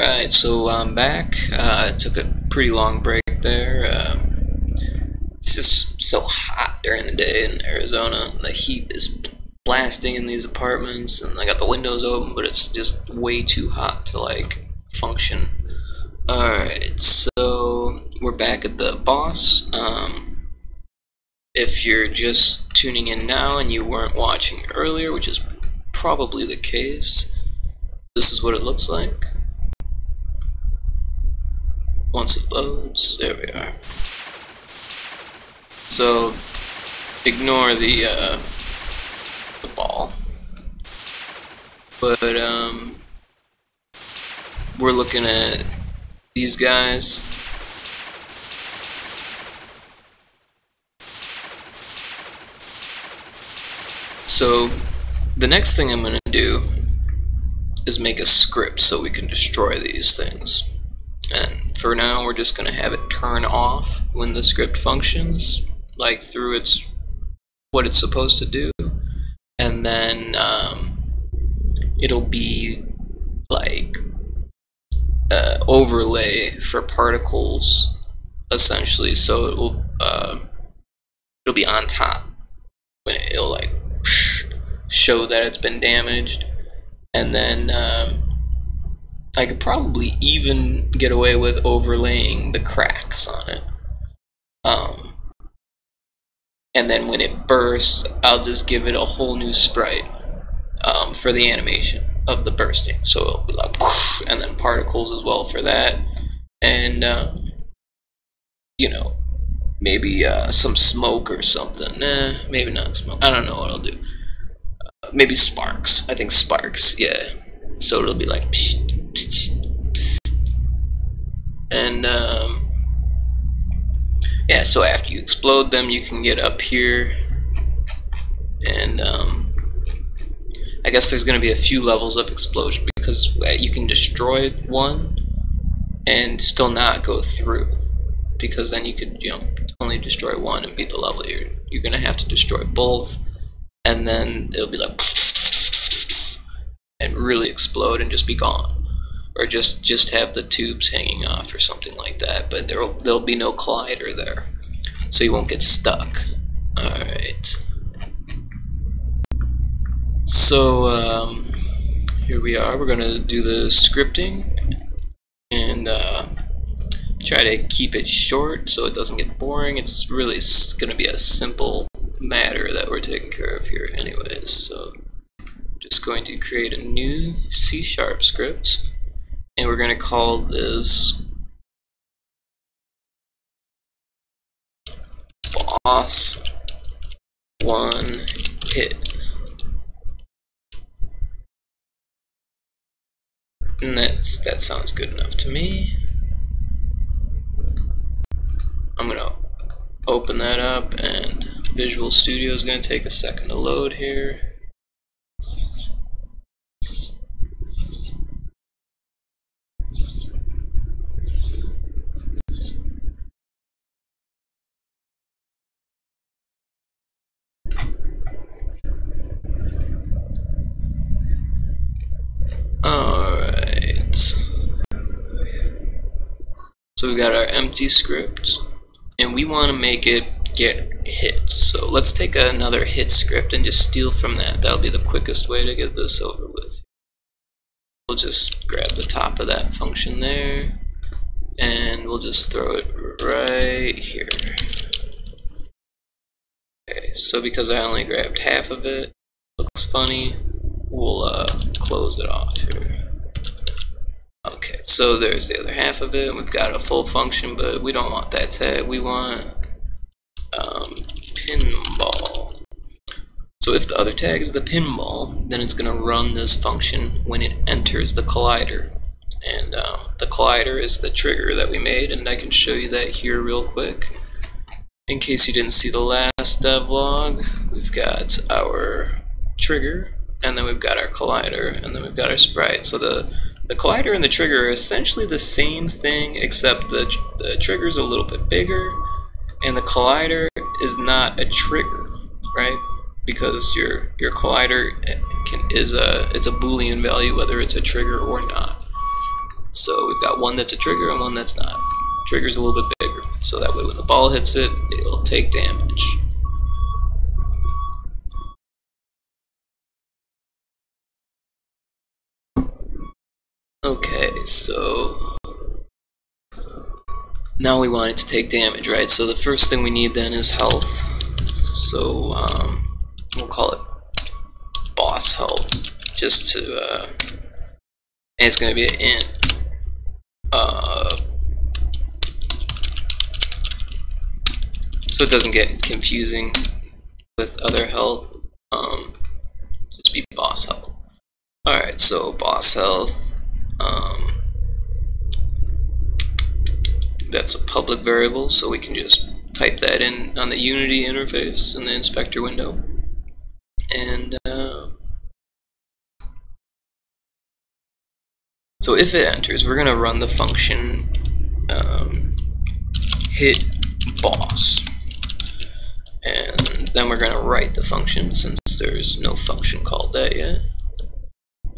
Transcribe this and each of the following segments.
Alright, so I'm back. Took a pretty long break there. It's just so hot during the day in Arizona. The heat is blasting in these apartments, and I got the windows open, but it's just way too hot to like function. Alright, so we're back at the boss. If you're just tuning in now and you weren't watching earlier, which is probably the case, this is what it looks like. Once it loads, there we are. So ignore the ball, but we're looking at these guys. So the next thing I'm going to do is make a script so we can destroy these things. And for now, we're just going to have it turn off when the script functions, like through what it's supposed to do, and then it'll be like overlay for particles, essentially. So it'll be on top when it'll like show that it's been damaged, and then I could probably even get away with overlaying the cracks on it. And then when it bursts, I'll just give it a whole new sprite for the animation of the bursting. So it'll be like, and then particles as well for that. And, you know, maybe some smoke or something. Nah, maybe not smoke. I don't know what I'll do. Maybe sparks. I think sparks, yeah. So it'll be like, and yeah, so after you explode them, you can get up here, and I guess there's going to be a few levels of explosion, because you can destroy one and still not go through, because then you could, you know, only destroy one and beat the level. You're going to have to destroy both, and then it'll be like and really explode and just be gone. Or just have the tubes hanging off or something like that, but there'll be no collider there, so you won't get stuck. Alright. So here we are. We're gonna do the scripting and try to keep it short so it doesn't get boring. It's really gonna be a simple matter that we're taking care of here anyways. So just going to create a new C# script. And we're going to call this boss one hit. And that sounds good enough to me. I'm going to open that up, and Visual Studio is going to take a second to load here. Alright, so we've got our empty script, and we want to make it get hits. So let's take another hit script and just steal from that. That'll be the quickest way to get this over with. We'll just grab the top of that function there, and we'll just throw it right here. Okay, so because I only grabbed half of it, looks funny, we'll close it off here. Okay, so there's the other half of it, and we've got a full function, but we don't want that tag. We want pinball. So if the other tag is the pinball, then it's going to run this function when it enters the collider. And the collider is the trigger that we made, and I can show you that here real quick. In case you didn't see the last devlog, we've got our trigger, and then we've got our collider, and then we've got our sprite. So the collider and the trigger are essentially the same thing, except the trigger is a little bit bigger, and the collider is not a trigger, right? Because your collider it's a Boolean value, whether it's a trigger or not. So we've got one that's a trigger and one that's not. Trigger's a little bit bigger, so that way when the ball hits it, it'll take damage. Okay, so now we want it to take damage, right? So the first thing we need then is health. So we'll call it boss health, just to, and it's going to be an int. So it doesn't get confusing with other health. Just be boss health. Alright, so boss health. That's a public variable, so we can just type that in on the Unity interface in the inspector window. And so if it enters, we're going to run the function hit boss. And then we're going to write the function, since there's no function called that yet.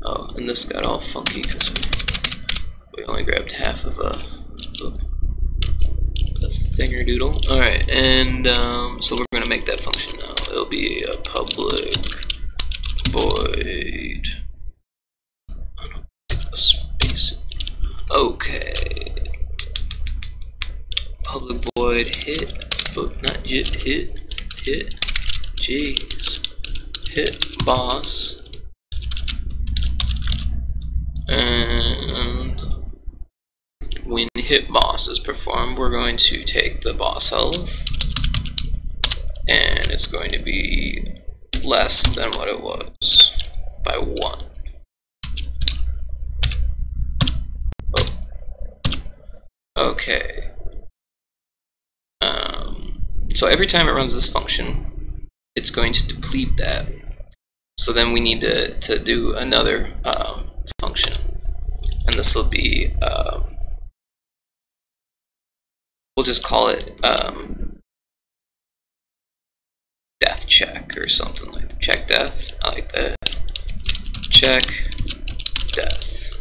Oh, and this got all funky because we only grabbed half of a thinger doodle. Alright, and so we're going to make that function now. It'll be a public void. Space. Okay. Public void hit, but not jit, hit. Jeez. Hit boss. And when hit boss is performed, we're going to take the boss health, and it's going to be less than what it was by 1. Oh. Okay. So every time it runs this function, it's going to deplete that. So then we need to do another function, and this will be we'll just call it death check or something like that. Check death. I like that. Check death.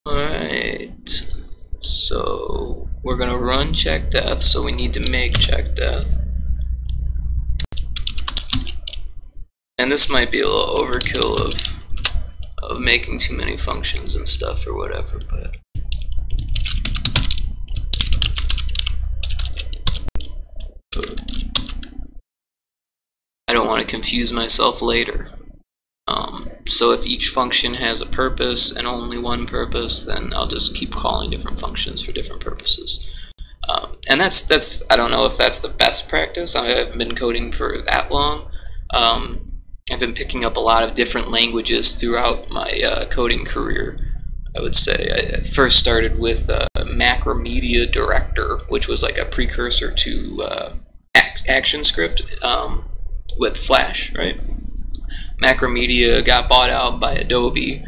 Alright. So we're gonna run check death, so we need to make check death. And this might be a little overkill of making too many functions and stuff or whatever, but I don't want to confuse myself later. So if each function has a purpose and only one purpose, then I'll just keep calling different functions for different purposes. And that's I don't know if that's the best practice. I haven't been coding for that long. I've been picking up a lot of different languages throughout my coding career. I would say I first started with Macromedia Director, which was like a precursor to ActionScript with Flash, right? Macromedia got bought out by Adobe,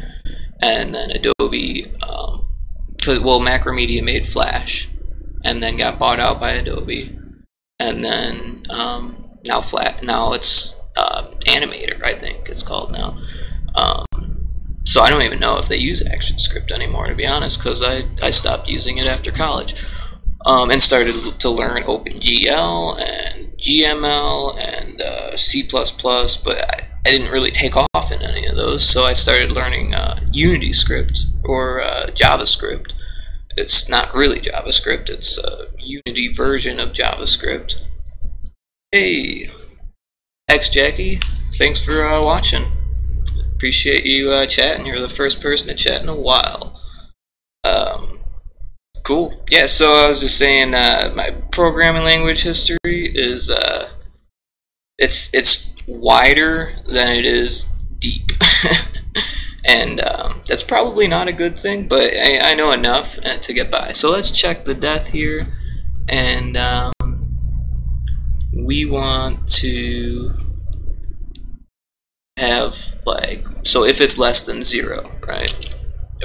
and then Adobe, well, Macromedia made Flash, and then got bought out by Adobe, and then now it's Animator, I think it's called now. So I don't even know if they use ActionScript anymore, to be honest, because I stopped using it after college, and started to learn OpenGL and GML and C++, but I didn't really take off in any of those, so I started learning Unity script or JavaScript. It's not really JavaScript, it's a Unity version of JavaScript. Hey, X Jackie, thanks for watching. Appreciate you chatting. You're the first person to chat in a while. Cool. Yeah, so I was just saying my programming language history is it's wider than it is deep. And that's probably not a good thing, but I know enough to get by. So let's check the death here, and we want to have, like, so if it's less than 0, right,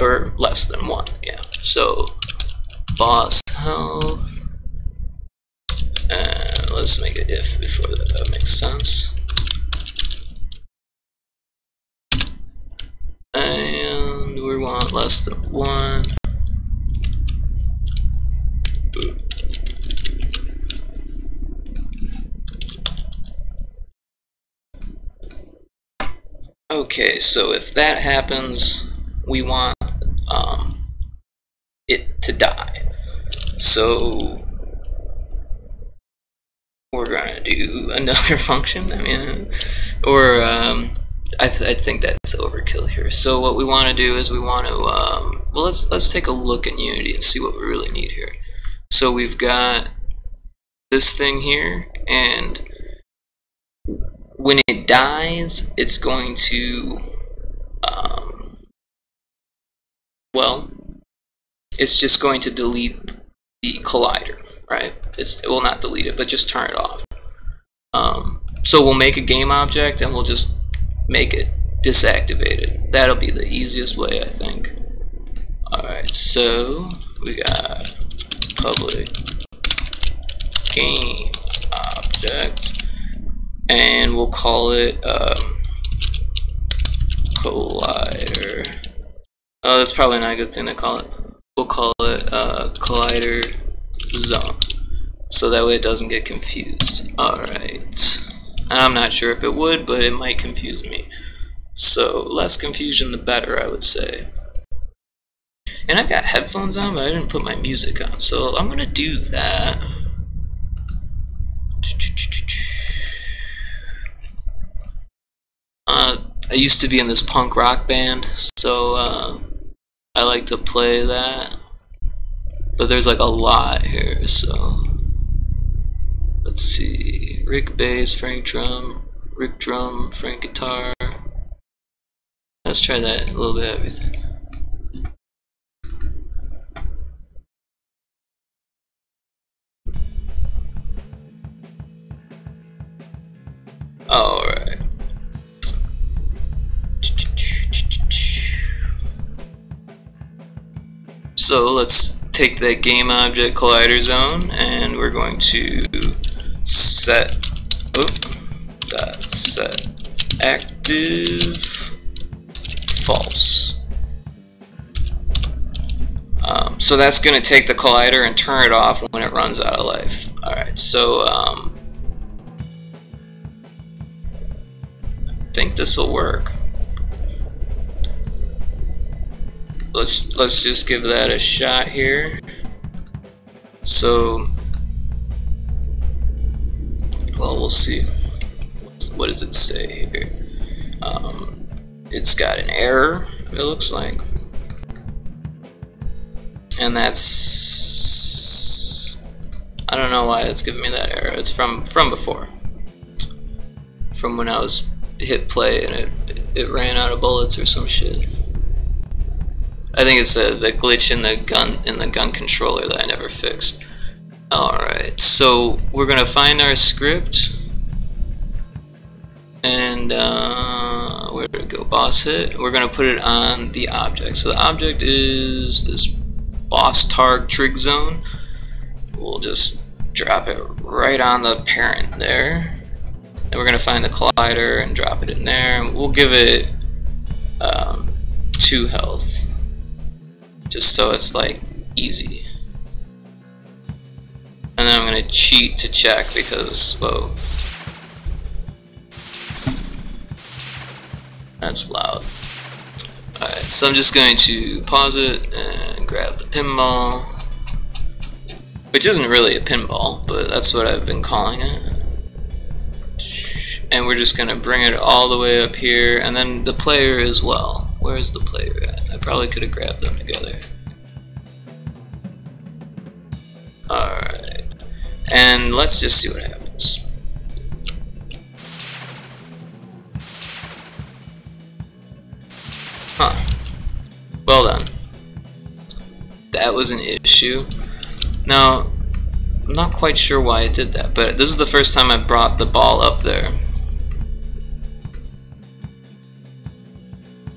or less than 1, yeah, so boss health, and let's make it if before that makes sense, and we're but less than 1. Okay, so if that happens, we want it to die. So we're gonna do another function. I mean, or I think that's overkill here. So what we want to do is we want to well, let's take a look in Unity and see what we really need here. So we've got this thing here, and when it dies, it's going to well, it's just going to delete the collider, right? It will not delete it, but just turn it off. So we'll make a game object and we'll just make it disactivated. That'll be the easiest way, I think. Alright, so we got public game object, and we'll call it collider. Oh, that's probably not a good thing to call it. We'll call it collider zone, so that way it doesn't get confused. Alright, I'm not sure if it would, but it might confuse me. So less confusion the better, I would say. And I've got headphones on, but I didn't put my music on, so I'm gonna do that. I used to be in this punk rock band, so I like to play that, but there's like a lot here, so let's see. Rick bass, Frank drum, Rick drum, Frank guitar. Let's try that, a little bit of everything. Alright. So let's take that game object collider zone, and we're going to set active false. So that's going to take the collider and turn it off when it runs out of life. Alright, so I think this will work. Let's just give that a shot here. So, well, we'll see. What does it say here? It's got an error, it looks like, and that's, I don't know why it's giving me that error. It's from before, from when I was hit play and it ran out of bullets or some shit. I think it's the glitch in the gun controller that I never fixed. Alright, so we're gonna find our script, and where did it go? Boss hit. We're gonna put it on the object. So the object is this boss targ trig zone. We'll just drop it right on the parent there. Then we're gonna find the collider and drop it in there. And we'll give it 2 health. Just so it's like easy. And then I'm gonna cheat to check because, whoa, that's loud. Alright, so I'm just going to pause it and grab the pinball, which isn't really a pinball, but that's what I've been calling it. And we're just gonna bring it all the way up here, and then the player as well. Where's the player at? I probably could have grabbed them together. Alright. And let's just see what happens. Huh. Well done. That was an issue. Now, I'm not quite sure why it did that, but this is the first time I brought the ball up there.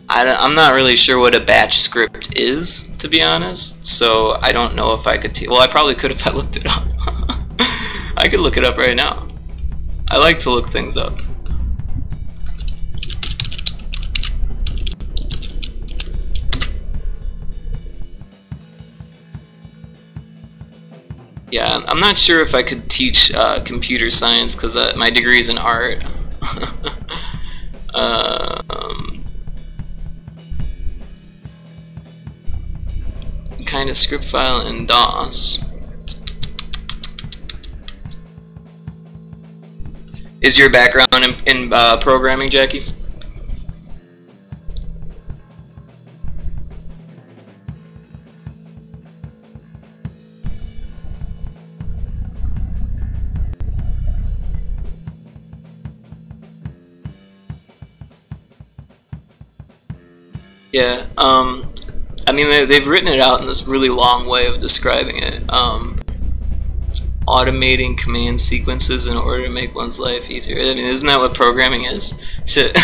I'm not really sure what a batch script is, to be honest, so I don't know if I could well, I probably could if I looked it up. I could look it up right now. I like to look things up. Yeah, I'm not sure if I could teach computer science because my degree is in art. Kind of script file in DOS. Is your background in programming, Jackie? Yeah, I mean, they've written it out in this really long way of describing it. Automating command sequences in order to make one's life easier. I mean, isn't that what programming is? Shit.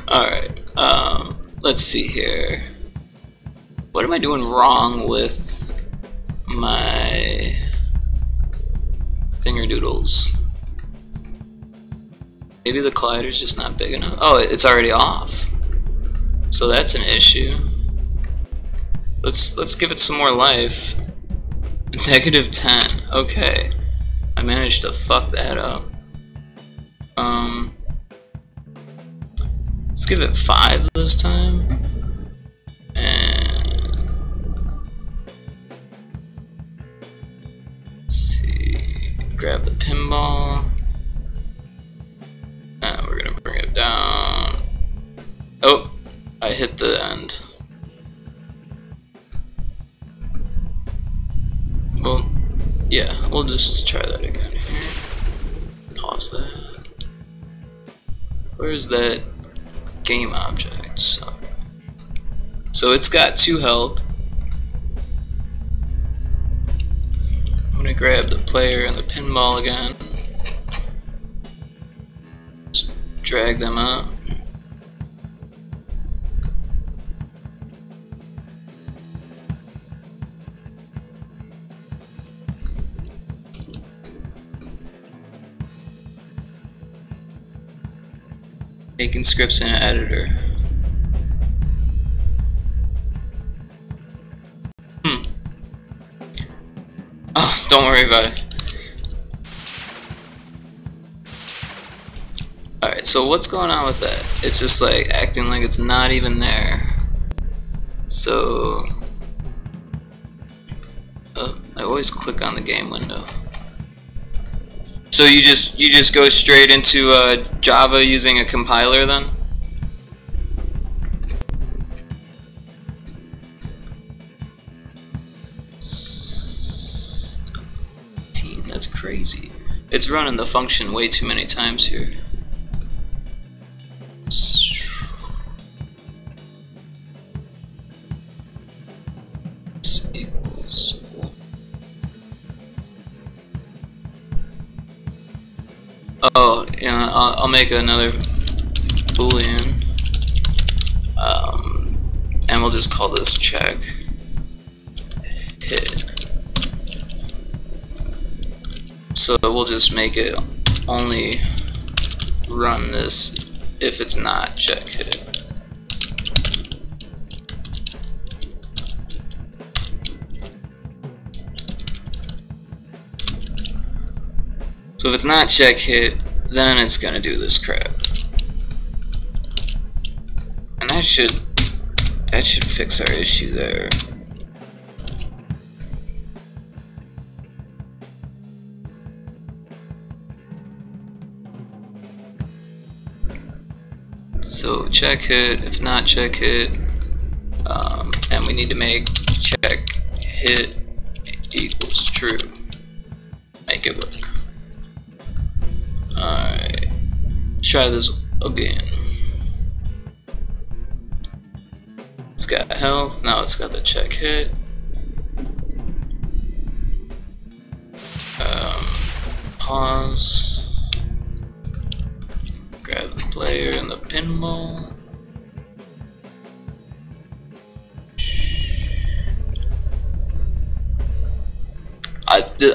Alright, let's see here. What am I doing wrong with my thingerdoodles? Maybe the collider's just not big enough. Oh, it's already off. So that's an issue. Let's give it some more life. -10. Okay. I managed to fuck that up. Let's give it 5 this time. And let's see. Grab the pinball. And we're gonna bring it down. Oh, I hit the end. Well, yeah, we'll just try that again here. Pause that. Where's that game object? So it's got 2 health. I'm gonna grab the player and the pinball again. Just drag them up. Making scripts in an editor. Oh, don't worry about it. Alright, so what's going on with that? It's just like acting like it's not even there. So I always click on the game window. So you just go straight into Java using a compiler then? That's crazy. It's running the function way too many times here. Oh, yeah, I'll make another boolean, and we'll just call this check hit. So we'll just make it only run this if it's not check hit. So if it's not check hit, then it's gonna do this crap. And that should fix our issue there. So check hit, if not check hit, and we need to make check hit equals true. Make it work. Alright, try this again. It's got health, now it's got the check hit. Pause. Grab the player and the pinball.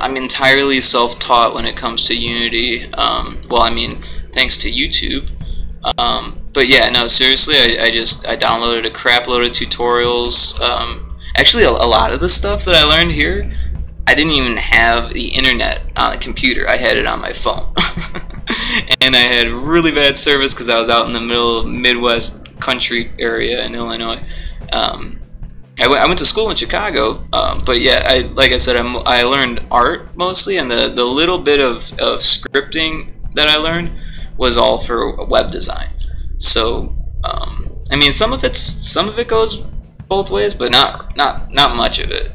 I'm entirely self-taught when it comes to Unity. Well, I mean, thanks to YouTube. But yeah, no, seriously, I downloaded a crap load of tutorials. Actually, a lot of the stuff that I learned here, I didn't even have the internet on the computer. I had it on my phone. And I had really bad service because I was out in the middle of Midwest country area in Illinois. I went to school in Chicago, but yeah, like I said, I learned art mostly, and the little bit of scripting that I learned was all for web design. So I mean, some of it goes both ways, but not much of it,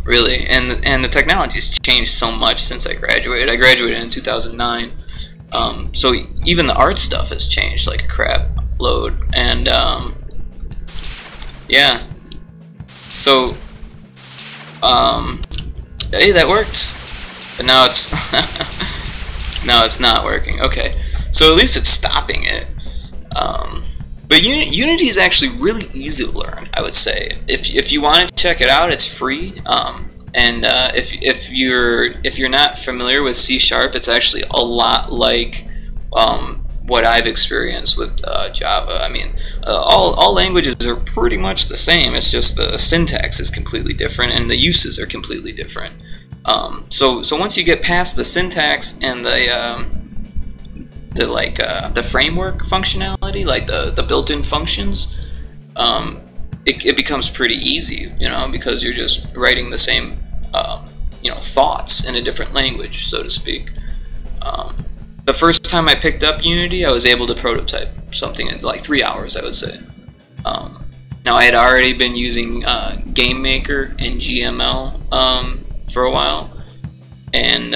really. And the technology's changed so much since I graduated. I graduated in 2009, so even the art stuff has changed like a crap load. And yeah, so hey, that worked, but now it's now it's not working. Okay, so at least it's stopping it. But Unity is actually really easy to learn, I would say. If you want to check it out, it's free. And if you're not familiar with C#, it's actually a lot like what I've experienced with Java. I mean, all languages are pretty much the same. It's just the syntax is completely different and the uses are completely different. So once you get past the syntax and the framework functionality, like the built-in functions, it becomes pretty easy, you know, because you're just writing the same you know, thoughts in a different language, so to speak. The first time I picked up Unity, I was able to prototype something in like 3 hours, I would say. Now, I had already been using Game Maker and GML for a while, and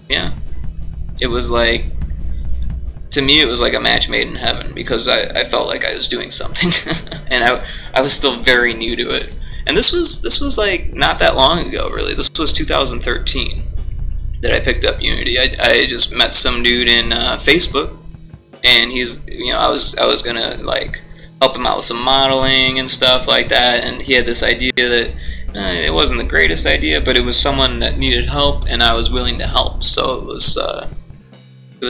yeah, it was like, to me, it was like a match made in heaven, because I felt like I was doing something, and I was still very new to it. And this was like not that long ago, really. This was 2013 that I picked up Unity. I just met some dude in Facebook, and he's, you know, I was gonna like help him out with some modeling and stuff like that, and he had this idea that it wasn't the greatest idea, but it was someone that needed help, and I was willing to help. So it was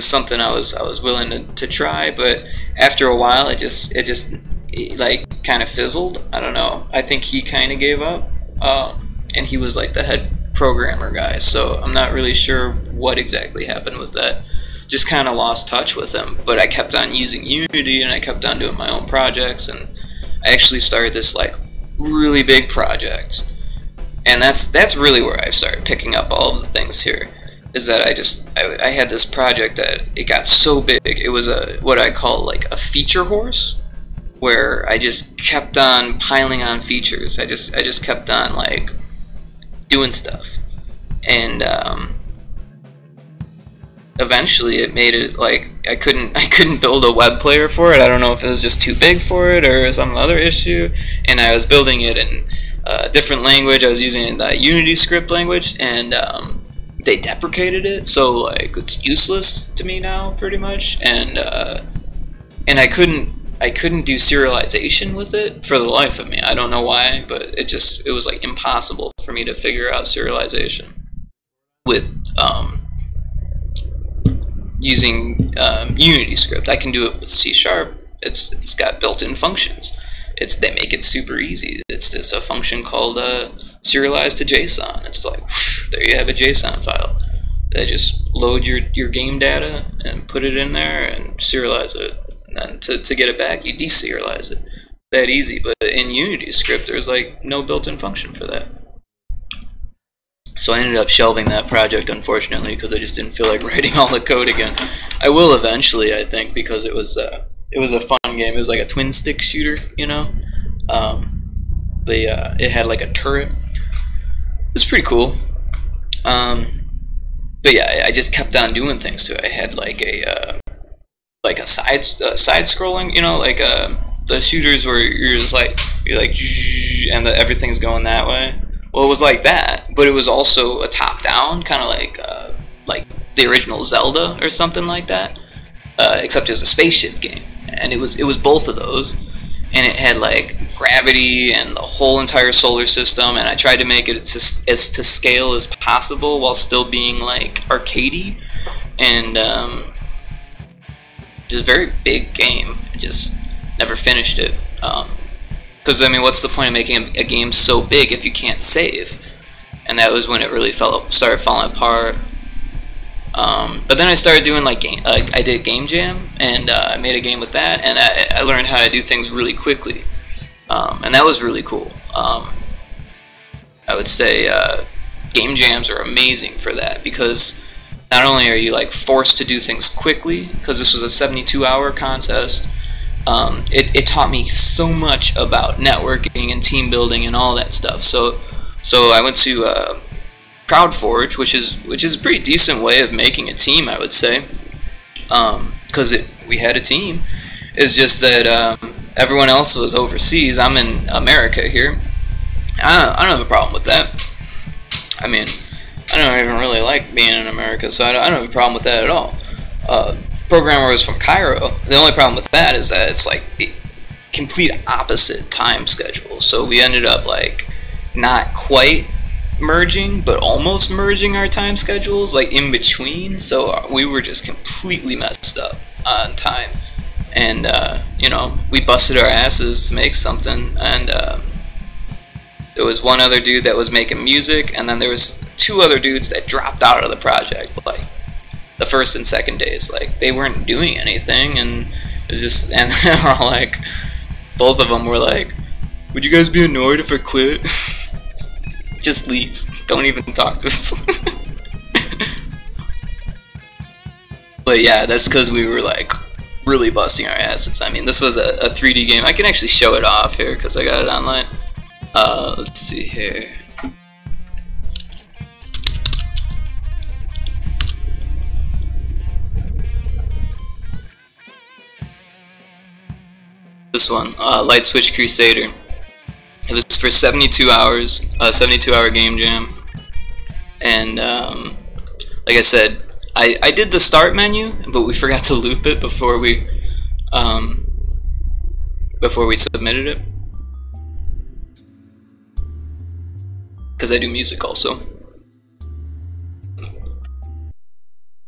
something I was willing to try. But after a while, it just like kind of fizzled. I don't know. I think he kind of gave up, and he was like the head programmer guy. So I'm not really sure what exactly happened with that. Just kind of lost touch with him. But I kept on using Unity, and I kept on doing my own projects, and I actually started this like really big project. And that's really where I started picking up all of the things here. Is that I had this project that it got so big. It was what I call like a feature horse, where I just kept on piling on features. I just kept on like doing stuff, and eventually it made it like I couldn't build a web player for it. I don't know if it was just too big for it or some other issue, and I was building it in a different language. I was using the Unity script language, and they deprecated it, so like it's useless to me now, pretty much. And I couldn't do serialization with it for the life of me. I don't know why, but it was like impossible for me to figure out serialization with using Unity script. I can do it with C#. It's got built-in functions. They make it super easy. It's a function called serialize to JSON. It's like, whoosh, there you have a JSON file. They just load your game data and put it in there and serialize it. And then to get it back, you deserialize it. That easy. But in Unity script, there's like no built-in function for that. So I ended up shelving that project, unfortunately, because I just didn't feel like writing all the code again. I will eventually, I think, because it was a fun game. It was like a twin stick shooter, you know. It had like a turret. It's pretty cool. But yeah, I just kept on doing things to it. I had like a side scrolling, you know, like the shooters where you're like and everything's going that way. Well, it was like that, but it was also a top-down, kind of like the original Zelda or something like that. Except it was a spaceship game, and it was both of those, and it had like gravity and the whole entire solar system, and I tried to make it as to scale as possible while still being like arcadey, and it was a very big game. I just never finished it. Because I mean, what's the point of making a game so big if you can't save? And that was when it really started falling apart. But then I started doing like I did Game Jam, and I made a game with that, and I learned how to do things really quickly, and that was really cool. I would say game jams are amazing for that, because not only are you like forced to do things quickly, because this was a 72-hour contest, it taught me so much about networking and team building and all that stuff. So I went to CrowdForge, which is a pretty decent way of making a team, I would say, because we had a team. It's just that everyone else was overseas. I'm in America here. I don't have a problem with that. I mean, I don't even really like being in America, so I don't have a problem with that at all. Programmer was from Cairo. The only problem with that is that it's like the complete opposite time schedule. So we ended up like not quite merging, but almost merging our time schedules, like in between. So we were just completely messed up on time, and you know, we busted our asses to make something. And there was one other dude that was making music, and then there was 2 other dudes that dropped out of the project like the first and second days. Like they weren't doing anything, and it was just, and they were all like, both of them were like, "Would you guys be annoyed if I quit?" Just leave. Don't even talk to us. But yeah, that's because we were like really busting our asses. I mean, this was a 3D game. I can actually show it off here because I got it online. Let's see here. This one, Light Switch Crusader. It was for 72 hours, 72-hour game jam, and like I said, I did the start menu, but we forgot to loop it before we submitted it, because I do music also.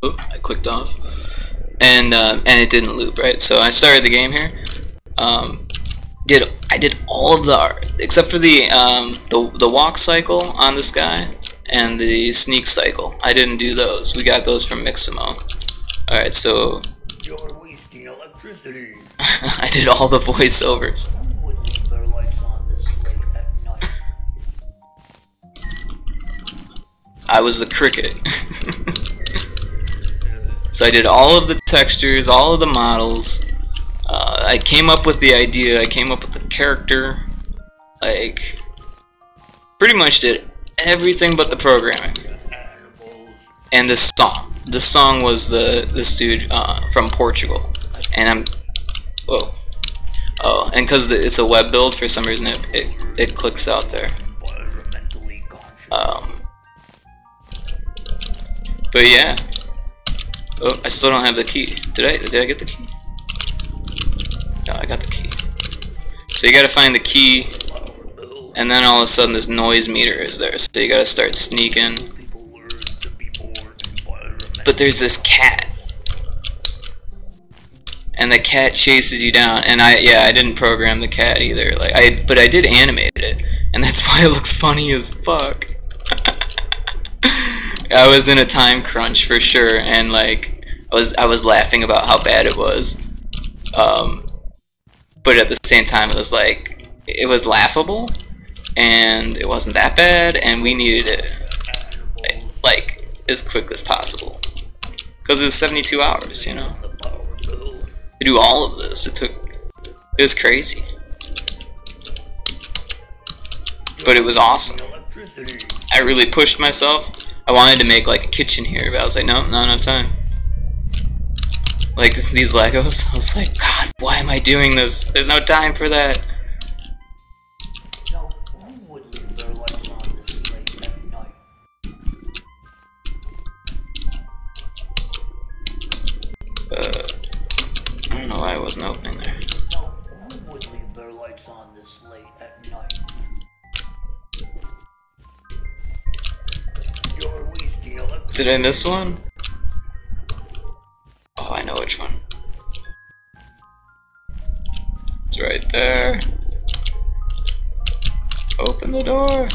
Oh, I clicked off, and it didn't loop, right? So I started the game here. I did all of the art except for the walk cycle on this guy and the sneak cycle. I didn't do those. We got those from Mixamo. Alright, so You're wasting electricity. I did all the voiceovers. Who would leave their lights on this late at night? I was the cricket. So I did all of the textures, all of the models. I came up with the idea, I came up with the character, like, pretty much did everything but the programming. And the song. The song was this dude from Portugal. And whoa. Oh, and because it's a web build, for some reason it clicks out there. But yeah. Oh, I still don't have the key. Did I get the key? No, I got the key. So you gotta find the key, and then all of a sudden this noise meter is there, so you gotta start sneaking. But there's this cat, and the cat chases you down, and I didn't program the cat either, like but I did animate it, and that's why it looks funny as fuck. I was in a time crunch for sure, and like I was laughing about how bad it was. But at the same time, it was like, it was laughable, and it wasn't that bad, and we needed it like as quick as possible, because it was 72 hours, you know, to do all of this. It was crazy, but it was awesome. I really pushed myself. I wanted to make like a kitchen here, but I was like, nope, not enough time. Like these Legos, I was like, God, why am I doing this? There's no time for that. Now, who would leave their lights on this late at night? I don't know why I wasn't opening there. Now, who would leave their lights on this late at night? You're wasting electricity. Did I miss one? Oh, I know which one. It's right there. Open the door.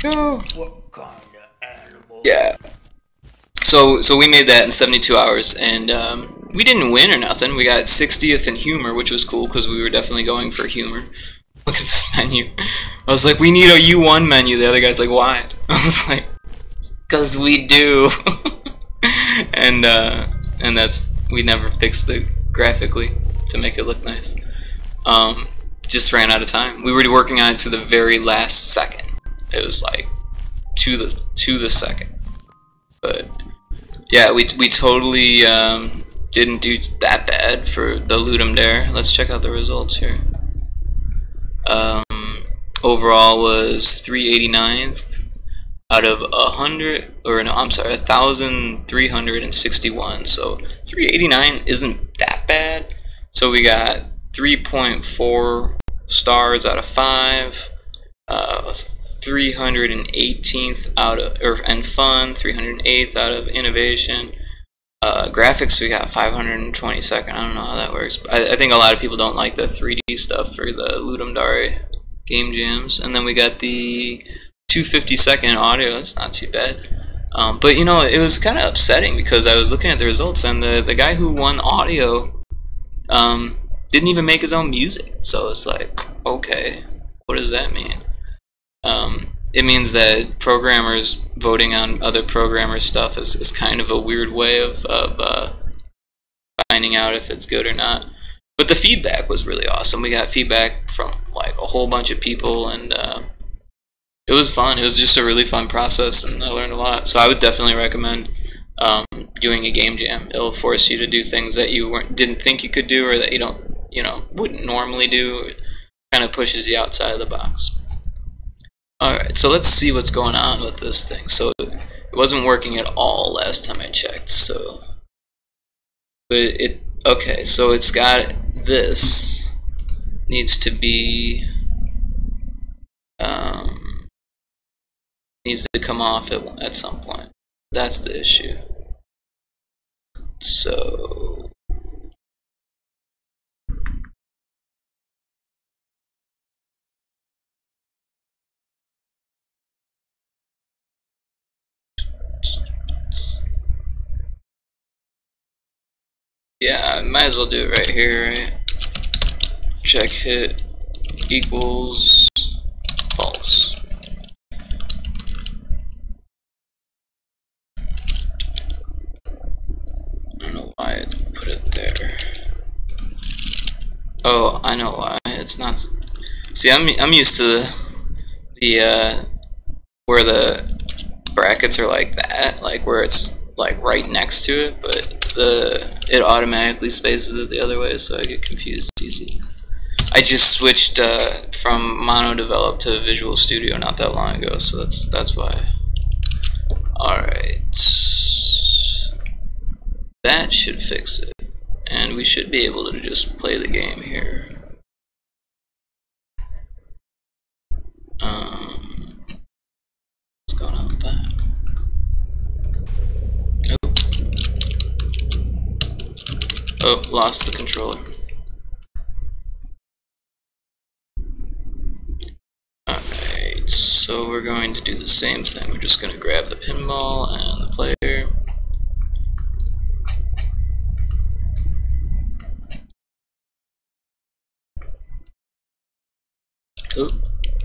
Go. What kind of animal? Yeah. So we made that in 72 hours, and we didn't win or nothing. We got 60th in humor, which was cool because we were definitely going for humor. Look at this menu. I was like, we need a U1 menu. The other guy's like, why? I was like, because we do. and that's, we never fixed it graphically to make it look nice. Just ran out of time. We were working on it to the very last second. It was like to the second. But yeah, we totally didn't do that bad for the Ludum Dare. Let's check out the results here. Overall was 389th out of 1,361. So 389 isn't that bad. So we got 3.4 stars out of 5. 318th out of and fun, 308th out of innovation. Graphics we got 522nd. I don't know how that works. I think a lot of people don't like the 3D stuff for the Ludum Dare game jams. And then we got the 252nd audio. That's not too bad. But you know, it was kind of upsetting because I was looking at the results and the guy who won audio didn't even make his own music. So it's like, okay, what does that mean? It means that programmers voting on other programmers' stuff is kind of a weird way of finding out if it's good or not. But the feedback was really awesome. We got feedback from like a whole bunch of people, and it was fun. It was just a really fun process, and I learned a lot. So I would definitely recommend doing a game jam. It'll force you to do things that you didn't think you could do, or that you wouldn't normally do. It kind of pushes you outside of the box. Alright, so let's see what's going on with this thing. So it wasn't working at all last time I checked, so but okay, so it's got this needs to be needs to come off at some point. That's the issue. So yeah, I might as well do it right here, right? Check hit equals false. I don't know why I put it there. Oh, I know why. It's not. See, I'm used to the where the brackets are like that, like where it's like right next to it, but it automatically spaces it the other way, so I get confused easy. I just switched from Mono Develop to Visual Studio not that long ago, so that's why. Alright. That should fix it. And we should be able to just play the game here. What's going on with that? Oh, lost the controller. Alright, so we're going to do the same thing. We're just going to grab the pinball and the player. Oh,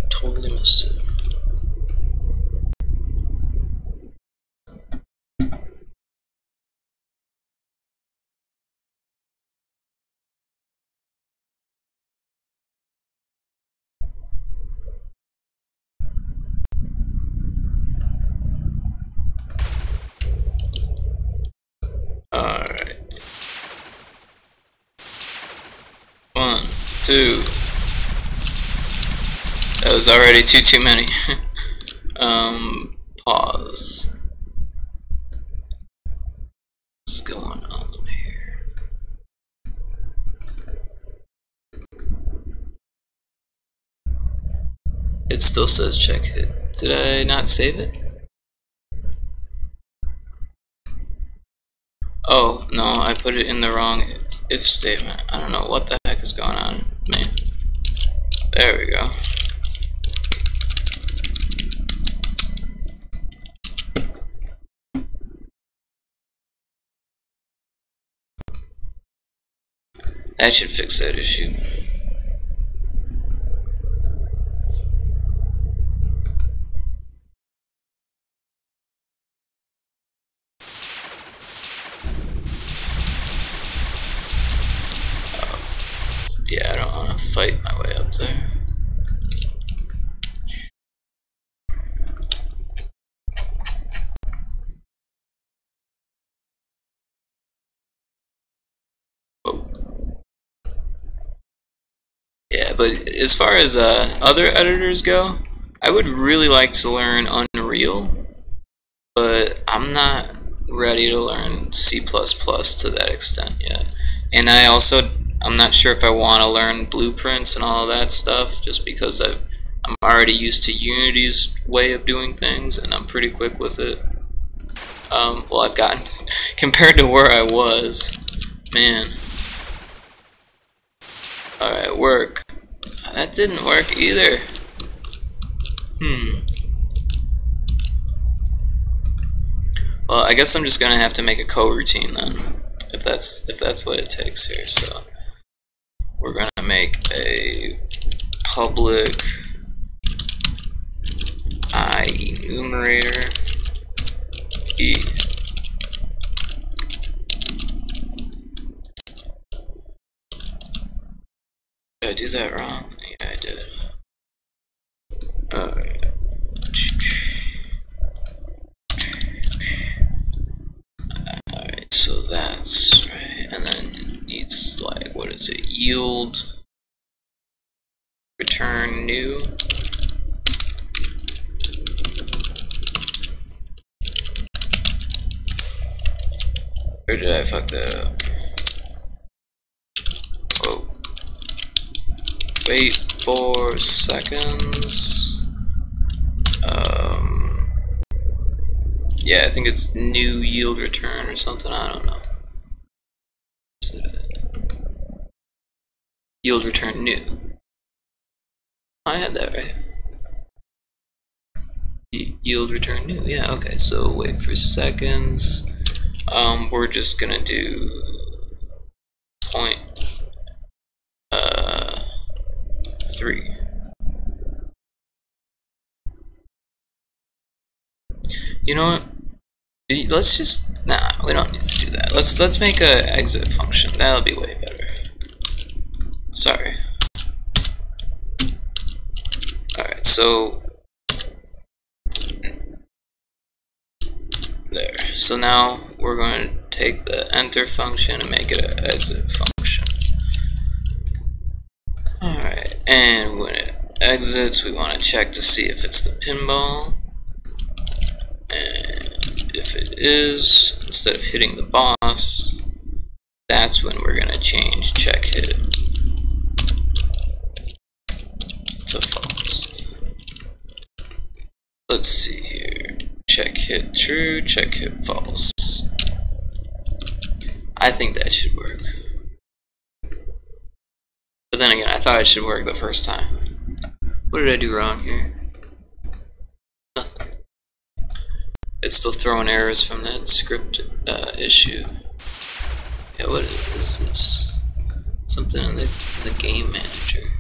totally missed it. Alright. 1, 2. That was already too many. Pause. What's going on here? It still says check hit. Did I not save it? Oh, no, I put it in the wrong if statement. I don't know what the heck is going on with me. There we go. That should fix that issue. Yeah, I don't want to fight my way up there. Yeah, but as far as other editors go, I would really like to learn Unreal, but I'm not ready to learn C++ to that extent yet. And I'm not sure if I want to learn blueprints and all of that stuff, just because I'm already used to Unity's way of doing things, and I'm pretty quick with it. Well, I've gotten, compared to where I was, man. Alright, work. That didn't work either. Well, I guess I'm just gonna have to make a coroutine then, if that's what it takes here. So we're gonna make a public enumerator e. Did I do that wrong? Yeah, I did. Alright. Alright, so that's right. And then it needs, like, what is it? Yield, return new. Or did I fuck that up? Whoa. Wait 4 seconds. Yeah, I think it's new yield return or something, I don't know. Yield return new. I had that right. Yield return new, yeah, okay, so wait for seconds. We're just gonna do point 3. You know what? Let's just we don't need to do that. Let's make a exit function. That'll be way better. Sorry. Alright, so there. So now we're going to take the enter function and make it an exit function. Alright, and when it exits, we want to check to see if it's the pinball. And if it is, instead of hitting the boss, that's when we're going to change check hit to false. Let's see here. Check hit true, check hit false. I think that should work. But then again, I thought it should work the first time. What did I do wrong here? Nothing. It's still throwing errors from that script issue. Yeah, what is this? Something in the game manager.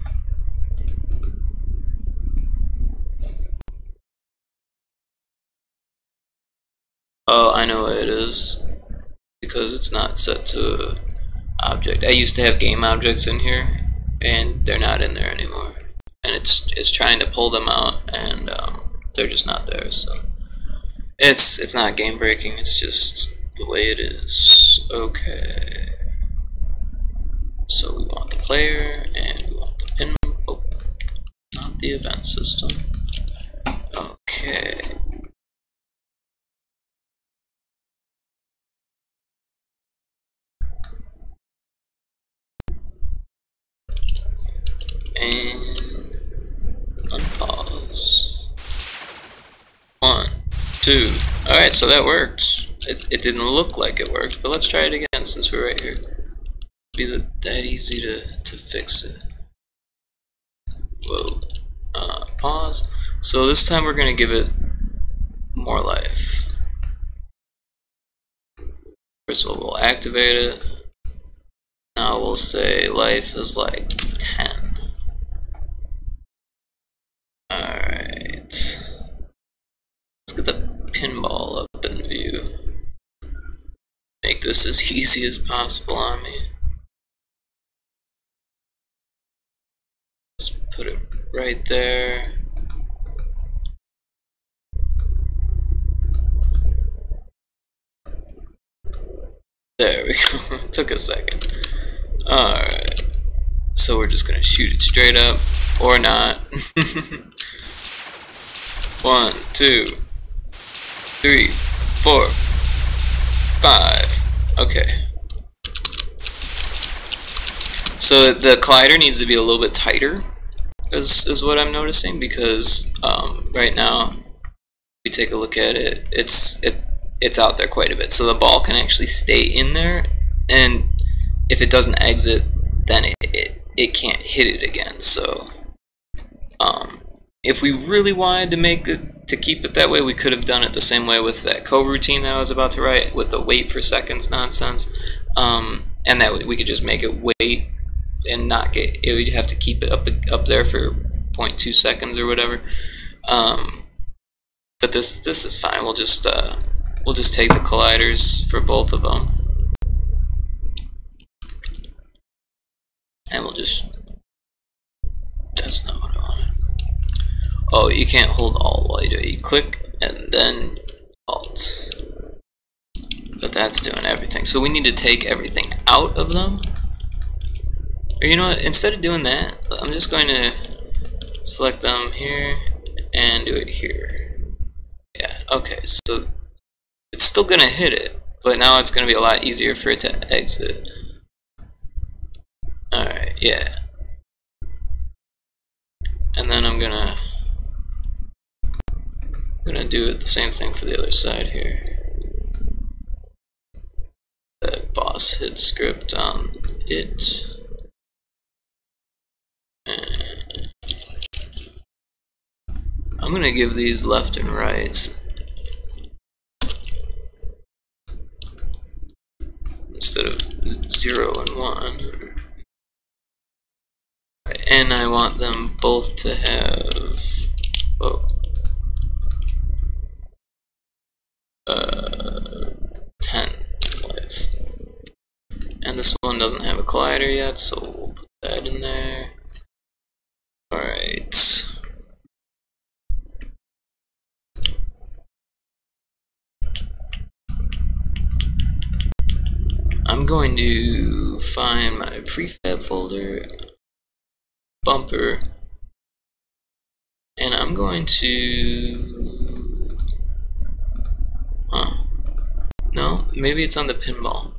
Oh, I know what it is. Because it's not set to an object. I used to have game objects in here, and they're not in there anymore. And it's trying to pull them out, and they're just not there. So it's not game breaking. It's just the way it is. Okay. So we want the player, and we want the pin. Oh, not the event system. Okay. And unpause. 1, 2. Alright, so that worked. It didn't look like it worked, but let's try it again since we're right here. It'd be that easy to fix it. Whoa. Pause. So this time we're going to give it more life. First of all, we'll activate it. now we'll say life is like 10. Alright. Let's get the pinball up in view. Make this as easy as possible on me. Let's put it right there. There we go. It took a second. Alright. So we're just gonna shoot it straight up. Or not. 1, 2, 3, 4, 5. Okay. So the collider needs to be a little bit tighter, is what I'm noticing, because right now, if you take a look at it, it's out there quite a bit. So the ball can actually stay in there, and if it doesn't exit, then it can't hit it again. So if we really wanted to keep it that way, we could have done it the same way with that coroutine that I was about to write, with the wait for seconds nonsense, and that we could just make it wait and not get it. We'd have to keep it up there for 0.2 seconds or whatever. But this is fine. We'll just take the colliders for both of them, and we'll just. That's not what I wanted. Oh, you can't hold Alt while you do it. You click and then Alt. But that's doing everything. So we need to take everything out of them. Or you know what? Instead of doing that, I'm just going to select them here and do it here. Yeah. Okay. So it's still gonna hit it, but now it's gonna be a lot easier for it to exit. All right. Yeah. And then I'm gonna do it the same thing for the other side here. That boss hid script on it. And I'm gonna give these left and rights instead of 0 and 1. And I want them both to have 10 life. And this one doesn't have a collider yet, so we'll put that in there. Alright. I'm going to find my prefab folder, bumper, and I'm going to, no, maybe it's on the pinball.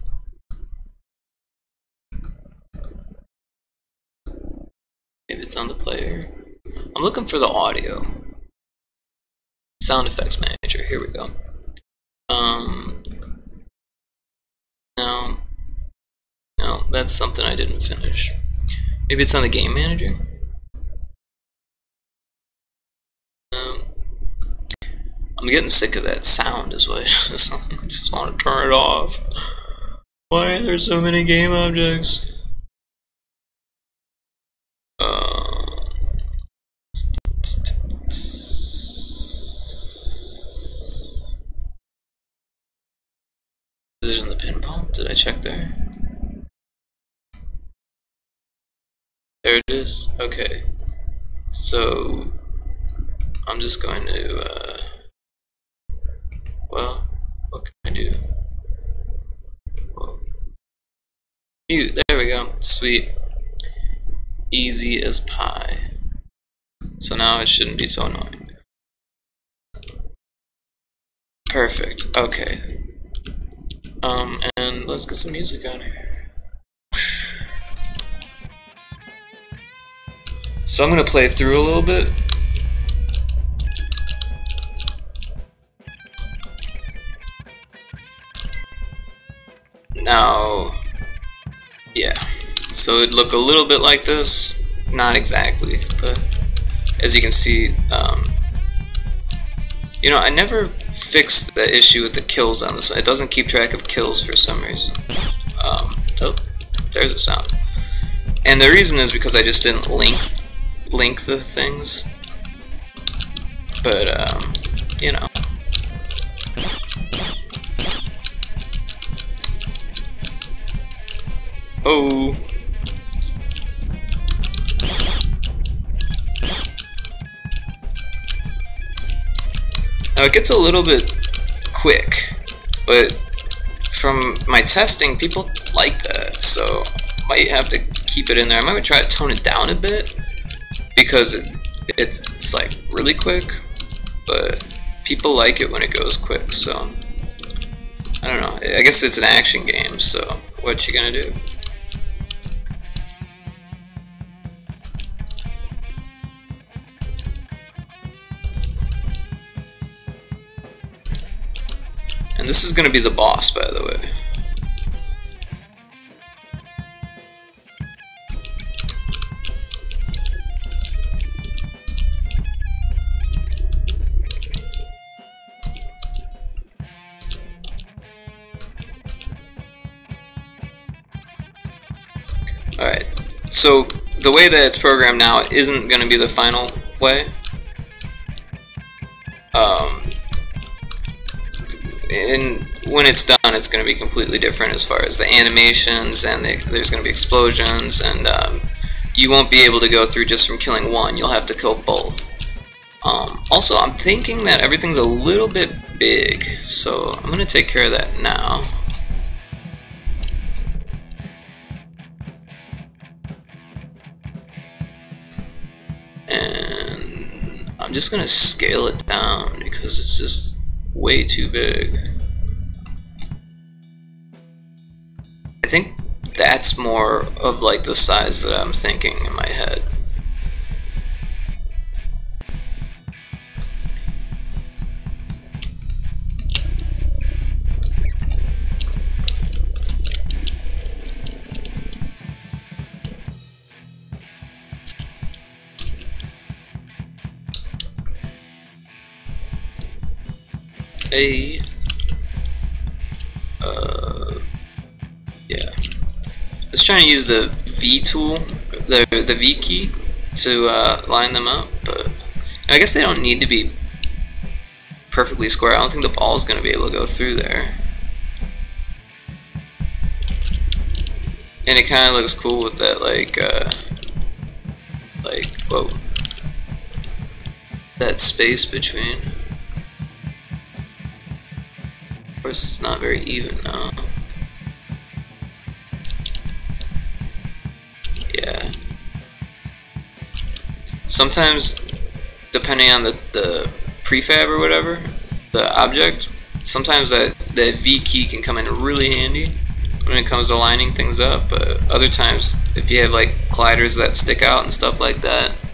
Maybe it's on the player. I'm looking for the audio. Sound effects manager, here we go. No, that's something I didn't finish. Maybe it's on the game manager? I'm getting sick of that sound is what I just want to turn it off. Why are there so many game objects? Is it in the pinball? Did I check there? There it is. Okay. So I'm just going to well, what can I do? Well, mute. There we go. Sweet. Easy as pie. So now it shouldn't be so annoying. Perfect. Okay. And let's get some music on here. So I'm gonna play through a little bit. Now, yeah. So it'd look a little bit like this. Not exactly, but as you can see, you know, I never fixed the issue with the kills on this one. It doesn't keep track of kills for some reason. Oh, there's a sound. And the reason is because I just didn't link the things. But you know. Oh. Now it gets a little bit quick, but from my testing, people like that, so might have to keep it in there. I might try to tone it down a bit because it's like really quick, but people like it when it goes quick. So I don't know. I guess it's an action game, so what you gonna do? And this is going to be the boss, by the way. Alright, so the way that it's programmed now isn't going to be the final way. And when it's done, it's going to be completely different as far as the animations, and there's going to be explosions, and you won't be able to go through just from killing one. You'll have to kill both. Also, I'm thinking that everything's a little bit big, so I'm going to take care of that now. And I'm just going to scale it down because it's just way too big. I think that's more of like the size that I'm thinking in my head. Yeah. I was trying to use the V tool, the V key, to line them up, but I guess they don't need to be perfectly square. I don't think the ball is going to be able to go through there. And it kind of looks cool with that, whoa, that space between. Of course, it's not very even now. Yeah. Sometimes, depending on the prefab or whatever, the object, sometimes that V key can come in really handy when it comes to lining things up, but other times, if you have like colliders that stick out and stuff like that,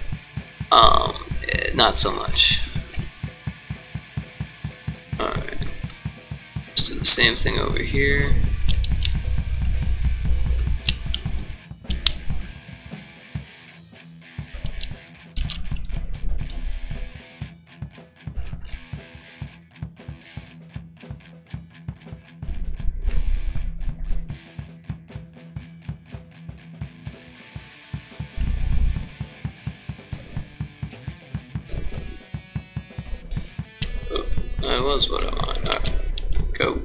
not so much. Alright. Just do the same thing over here. That was what I wanted. Alright, go.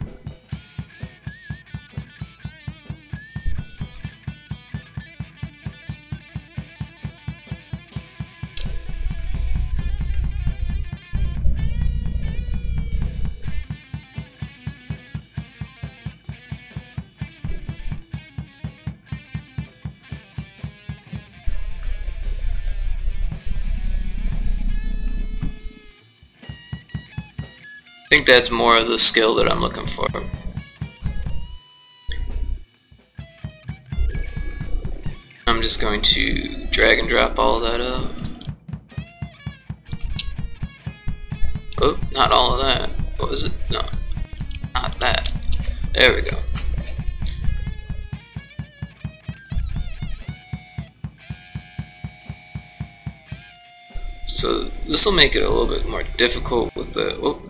I think that's more of the skill that I'm looking for. I'm just going to drag and drop all of that up. Oh, not all of that. What was it? No, not that. There we go. So this will make it a little bit more difficult with the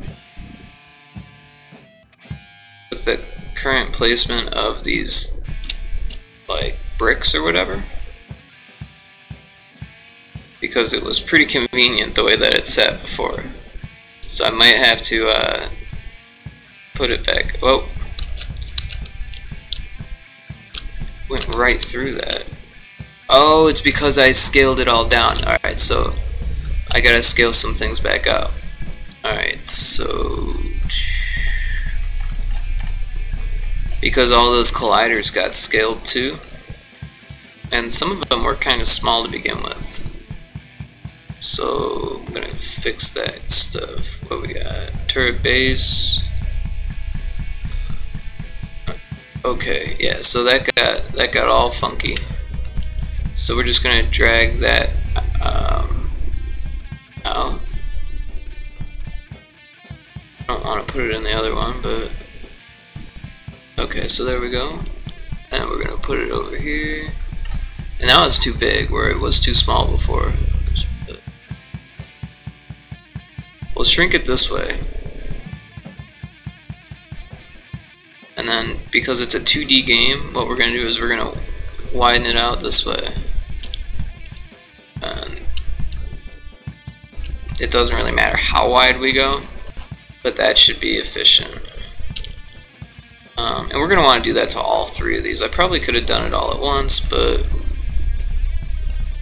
current placement of these like bricks or whatever, because it was pretty convenient the way that it sat before. So I might have to put it back. Whoa. Went right through that. Oh, it's because I scaled it all down. Alright, so I gotta scale some things back up. Alright, so because all those colliders got scaled too, and some of them were kind of small to begin with. So I'm gonna fix that stuff. What we got? Turret base. Okay, yeah, so that got all funky. So we're just gonna drag that out. I don't want to put it in the other one, but okay, so there we go. And we're gonna put it over here. And now it's too big where it was too small before. We'll shrink it this way. And then, because it's a 2D game, what we're going to do is we're going to widen it out this way. And it doesn't really matter how wide we go, but that should be efficient. And we're going to want to do that to all three of these. I probably could have done it all at once, but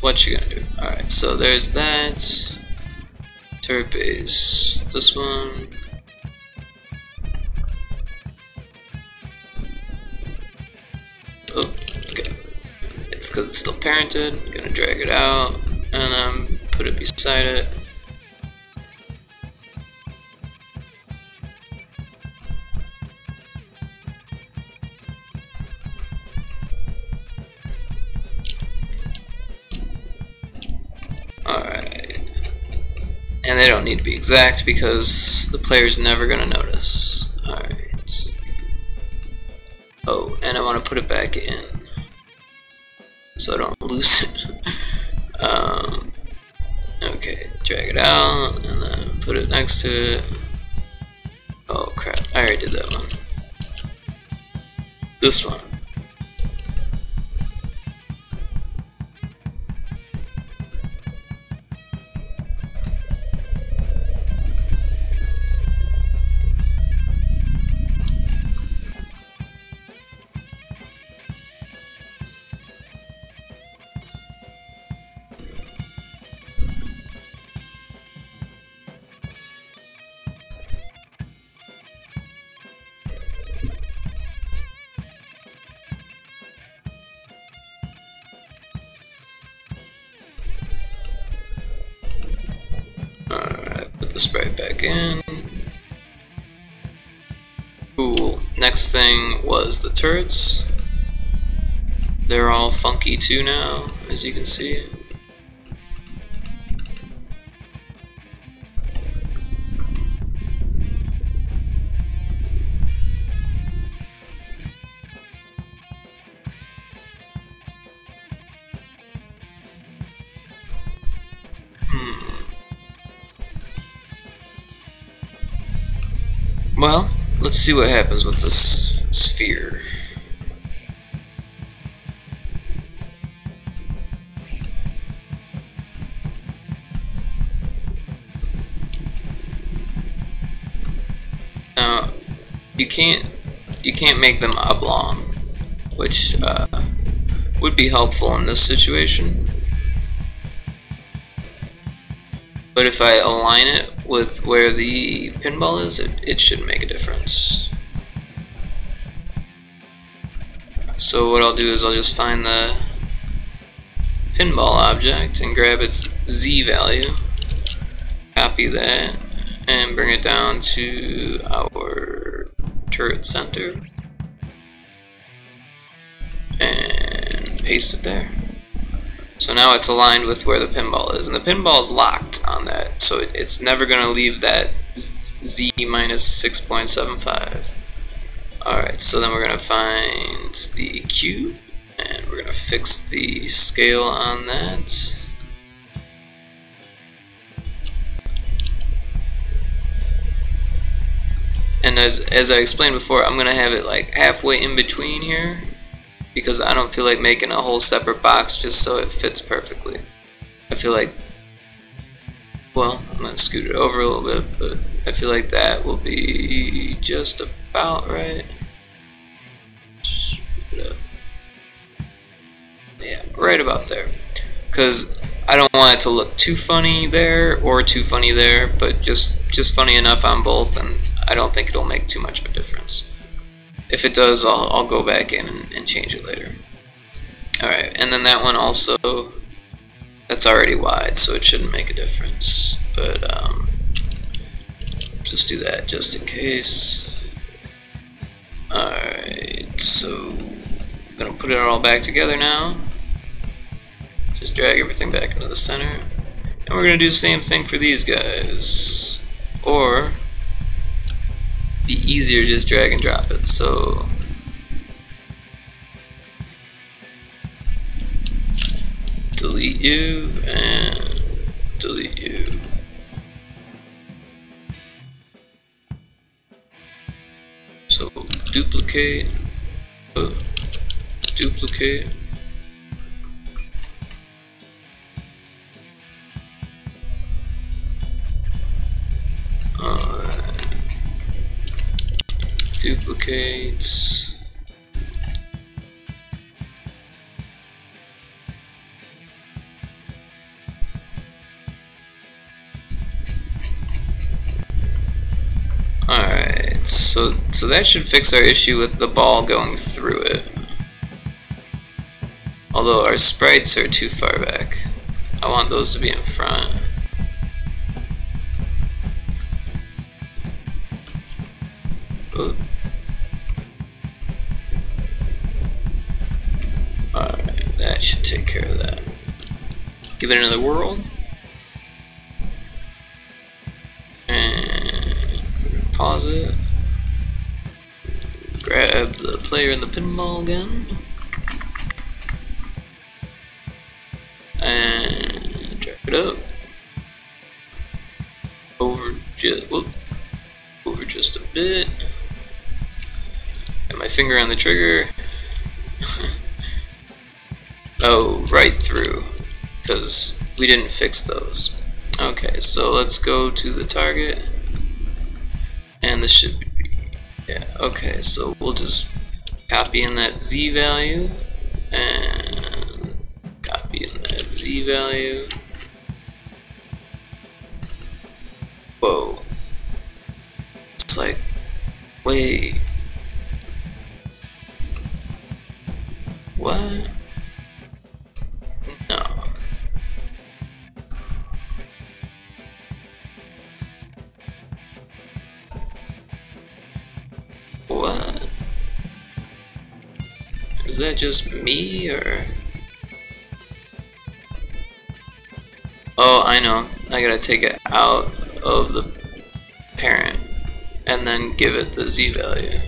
what you going to do? Alright, so there's that. Turret base. This one. Oh, okay. It's because it's still parented. I'm gonna drag it out and then put it beside it. Alright. And they don't need to be exact because the player's never gonna notice. Alright. Oh, and I want to put it back in so I don't lose it. Okay, drag it out and then put it next to it. Oh crap, I already did that one. This one. Alright, put the sprite back in. Cool. Next thing was the turrets. They're all funky too now, as you can see. Well, let's see what happens with this sphere. Now, you can't make them oblong, which would be helpful in this situation. But if I align it with where the pinball is, it should make a difference. So what I'll do is I'll just find the pinball object and grab its Z value, copy that, and bring it down to our turret center, and paste it there. So now it's aligned with where the pinball is, and the pinball is locked on that, so it's never going to leave that Z minus 6.75. Alright, so then we're going to find the cube, and we're going to fix the scale on that. And as I explained before, I'm going to have it like halfway in between here, because I don't feel like making a whole separate box just so it fits perfectly. I feel like, well, I'm going to scoot it over a little bit, but I feel like that will be just about right. Yeah, right about there. Because I don't want it to look too funny there or too funny there, but just funny enough on both, and I don't think it'll make too much of a difference. If it does, I'll go back in and change it later. Alright, and then that one also, that's already wide, so it shouldn't make a difference. But just do that just in case. Alright, so I'm gonna put it all back together now. Just drag everything back into the center. And we're gonna do the same thing for these guys. Or be easier, just drag and drop it. So delete you and delete you. So duplicate, duplicate. Duplicates. Alright, so that should fix our issue with the ball going through it. Although our sprites are too far back. I want those to be in front. Oh. Alright, that should take care of that. Give it another whirl. And pause it. Grab the player in the pinball again. And drag it up. Over just a bit. Got my finger on the trigger. Oh, right through, because we didn't fix those. Okay, so let's go to the target, and this should be, yeah, okay, so we'll just copy in that Z value, and copy in that Z value. Whoa. It's like, wait. What? No. What? Is that just me, or? Oh, I know. I gotta take it out of the parent and then give it the Z value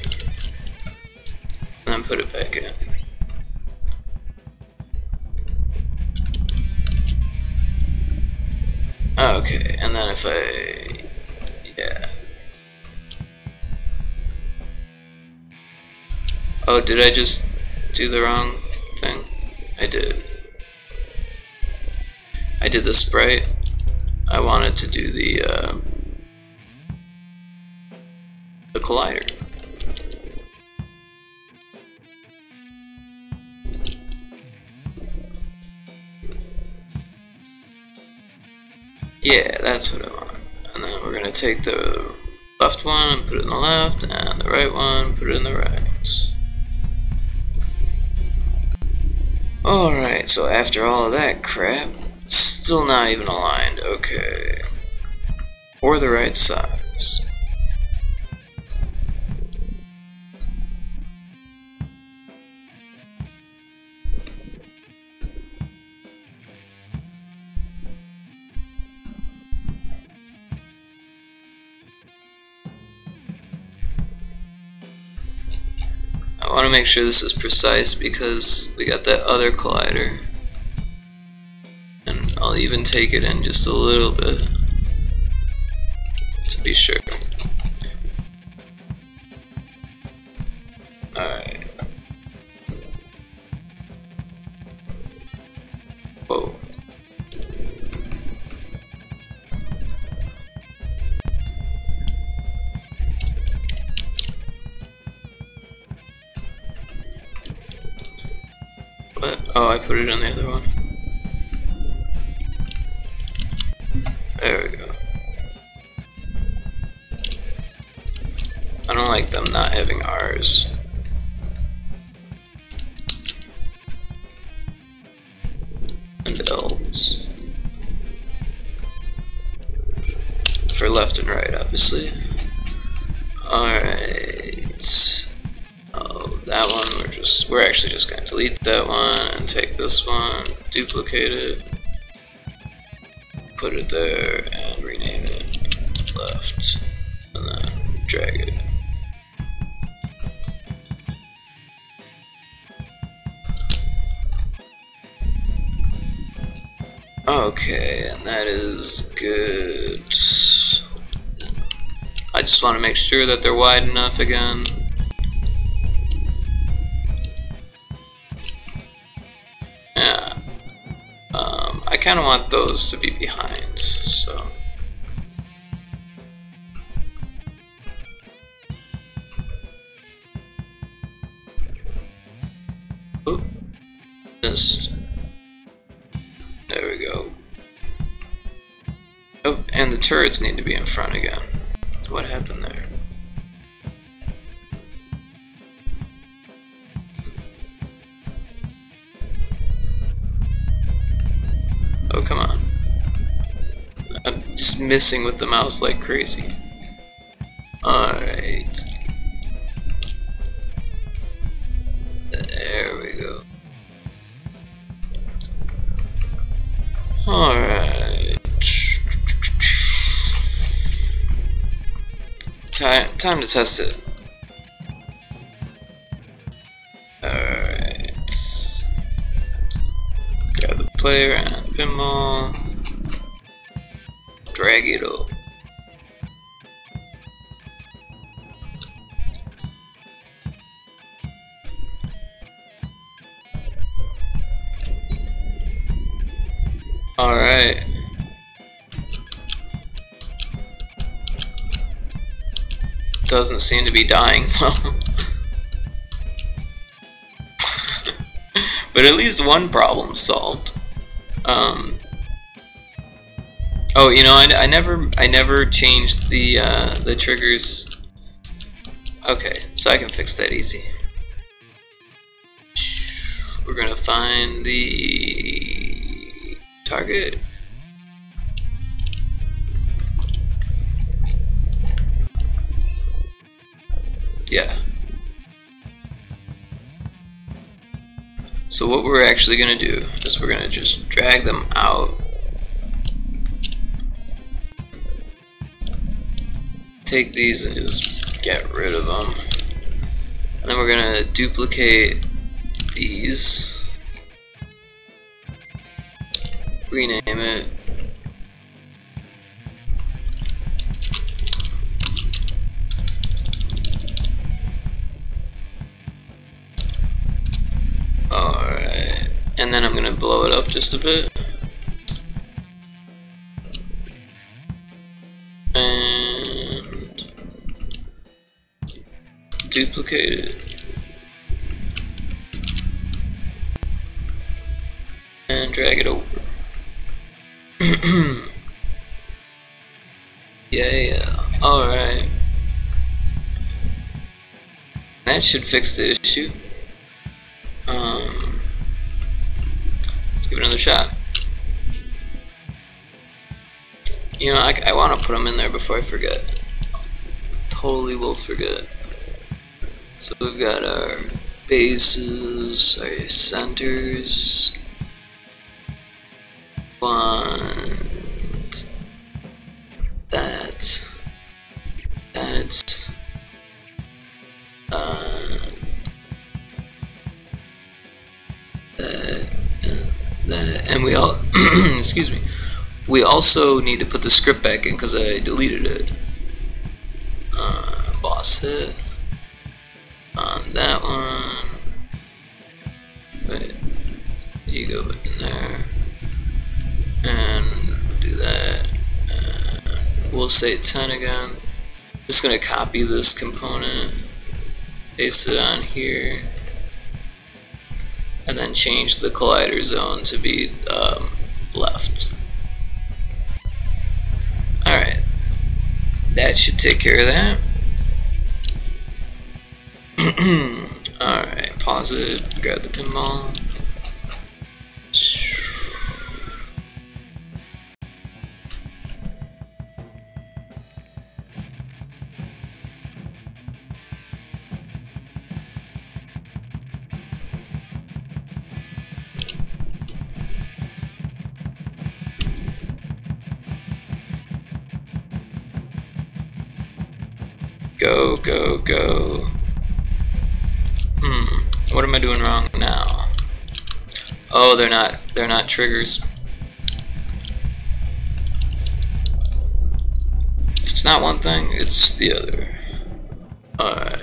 and then put it back in. Okay, and then if I, yeah. Oh, did I just do the wrong thing? I did. I did the sprite. I wanted to do the collider. Yeah, that's what I want. And then we're gonna take the left one and put it in the left, and the right one, put it in the right. Alright, so after all of that crap, still not even aligned. Okay. Or the right size. I want to make sure this is precise because we got that other collider, and I'll even take it in just a little bit to be sure. Alright. Oh, I put it on the other one. There we go. I don't like them not having R's. And L's. For left and right, obviously. Alright. Oh, that one we're actually just gonna delete that one and take this one, duplicate it, put it there, and rename it left, and then drag it. Okay, and that is good. I just want to make sure that they're wide enough again. Yeah. I kind of want those to be behind, so. Oop. Missed. There we go. Oh, and the turrets need to be in front again. What happened there? Oh, come on. I'm just missing with the mouse like crazy. Alright. There we go. Alright. Time to test it. Alright. Grab the player and pinball. Drag it up. Alright. Doesn't seem to be dying well. But at least one problem solved. Oh, you know, I never changed the triggers. Okay, so I can fix that easy. We're gonna find the target. Yeah. So what we're actually gonna do is we're gonna just drag them out. Take these and just get rid of them. And then we're gonna duplicate these. Rename it. Alright. And then I'm gonna blow it up just a bit. And duplicate it. And drag it over. Yeah. Alright. That should fix the issue. Let's give it another shot. You know, I want to put them in there before I forget. Totally will forget. So we've got our bases, our centers. Want that. That. That, and we all excuse me, we also need to put the script back in because I deleted it. Boss hit on that one. Wait, you go in there and do that. We'll say 10 again. Just gonna copy this component, paste it on here. and then change the collider zone to be left. Alright, that should take care of that. Alright, pause it, grab the pinball. Go, go, go. What am I doing wrong now? Oh, they're not triggers. If it's not one thing, it's the other. Alright.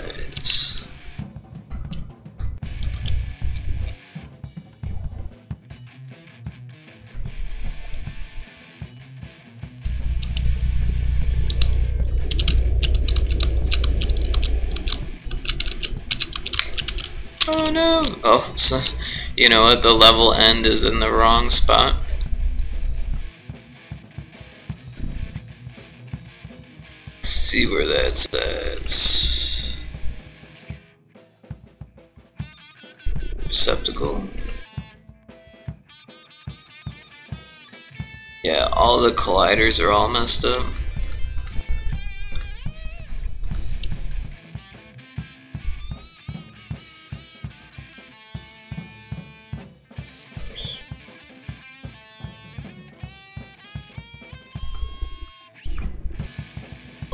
Oh no! Oh, so, you know what? The level end is in the wrong spot. Let's see where that's at. Receptacle. Yeah, all the colliders are all messed up.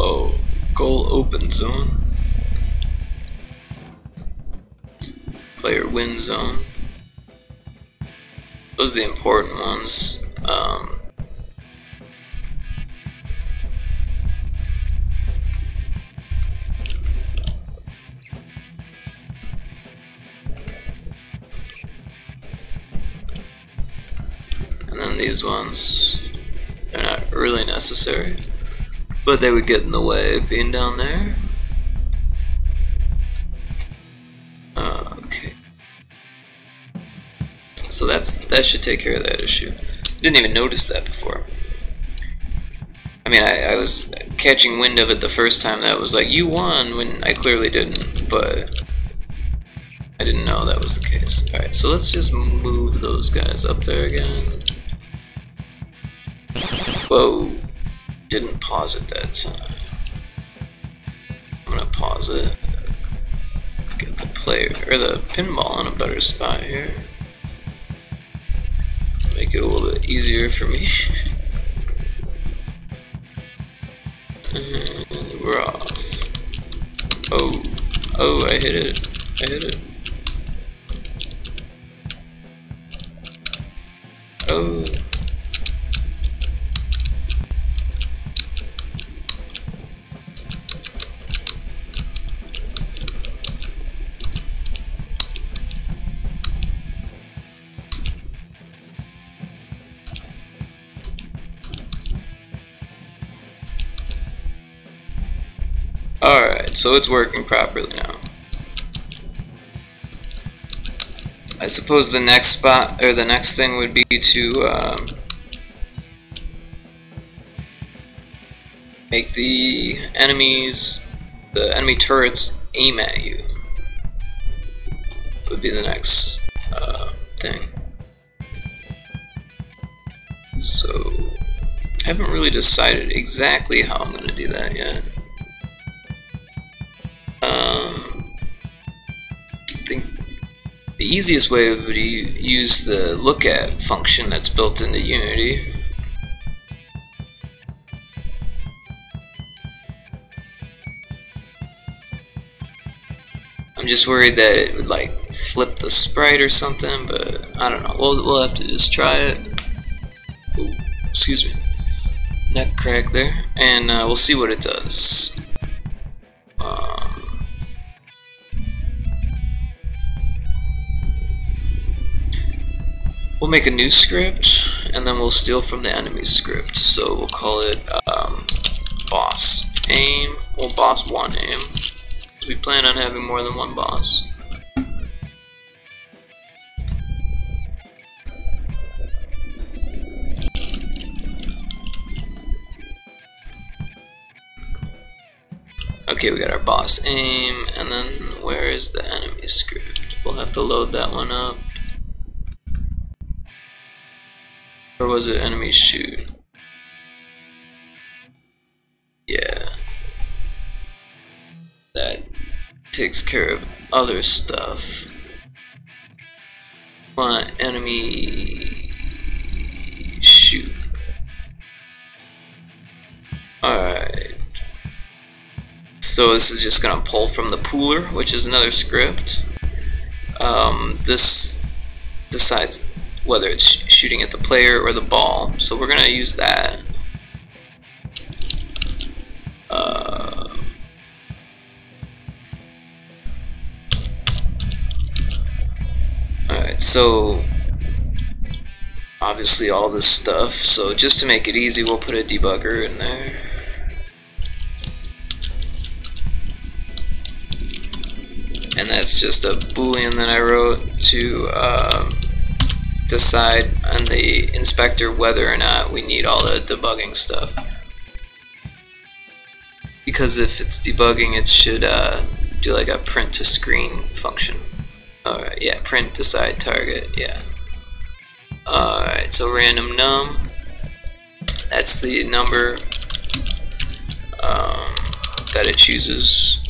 Oh, goal open zone. Player win zone. Those are the important ones. And then these ones, they're not really necessary, but they would get in the way of being down there. Okay. So that should take care of that issue. Didn't even notice that before. I mean, I was catching wind of it the first time that was like, you won, when I clearly didn't, but I didn't know that was the case. Alright, so let's just move those guys up there again. Whoa. Didn't pause it that time. I'm gonna pause it. Get the player or the pinball in a better spot here. Make it a little bit easier for me. And we're off. Oh, oh! I hit it! I hit it! Oh. Alright, so it's working properly now. I suppose the next spot, or the next thing would be to make the enemy turrets aim at you. Would be the next thing. So, I haven't really decided exactly how I'm going to do that yet. I think the easiest way would be use the look at function that's built into Unity. I'm just worried that it would like flip the sprite or something, but I don't know. We'll have to just try it. Ooh, excuse me. Neck crack there, and we'll see what it does. We'll make a new script, and then we'll steal from the enemy's script. So we'll call it boss aim, or boss 1 aim. We plan on having more than one boss. Okay, we got our boss aim, and then where is the enemy script? We'll have to load that one up. Or was it enemy shoot? Yeah. That takes care of other stuff. Want enemy shoot. Alright. So this is just gonna pull from the pooler, which is another script. This decides whether it's shooting at the player or the ball, so we're gonna use that. Alright, so obviously all this stuff, so just to make it easy we'll put a debugger in there. And that's just a boolean that I wrote to decide on the inspector whether or not we need all the debugging stuff. Because if it's debugging, it should do like a print to screen function. Alright, yeah, print decide target, yeah. Alright, so random num, that's the number that it chooses.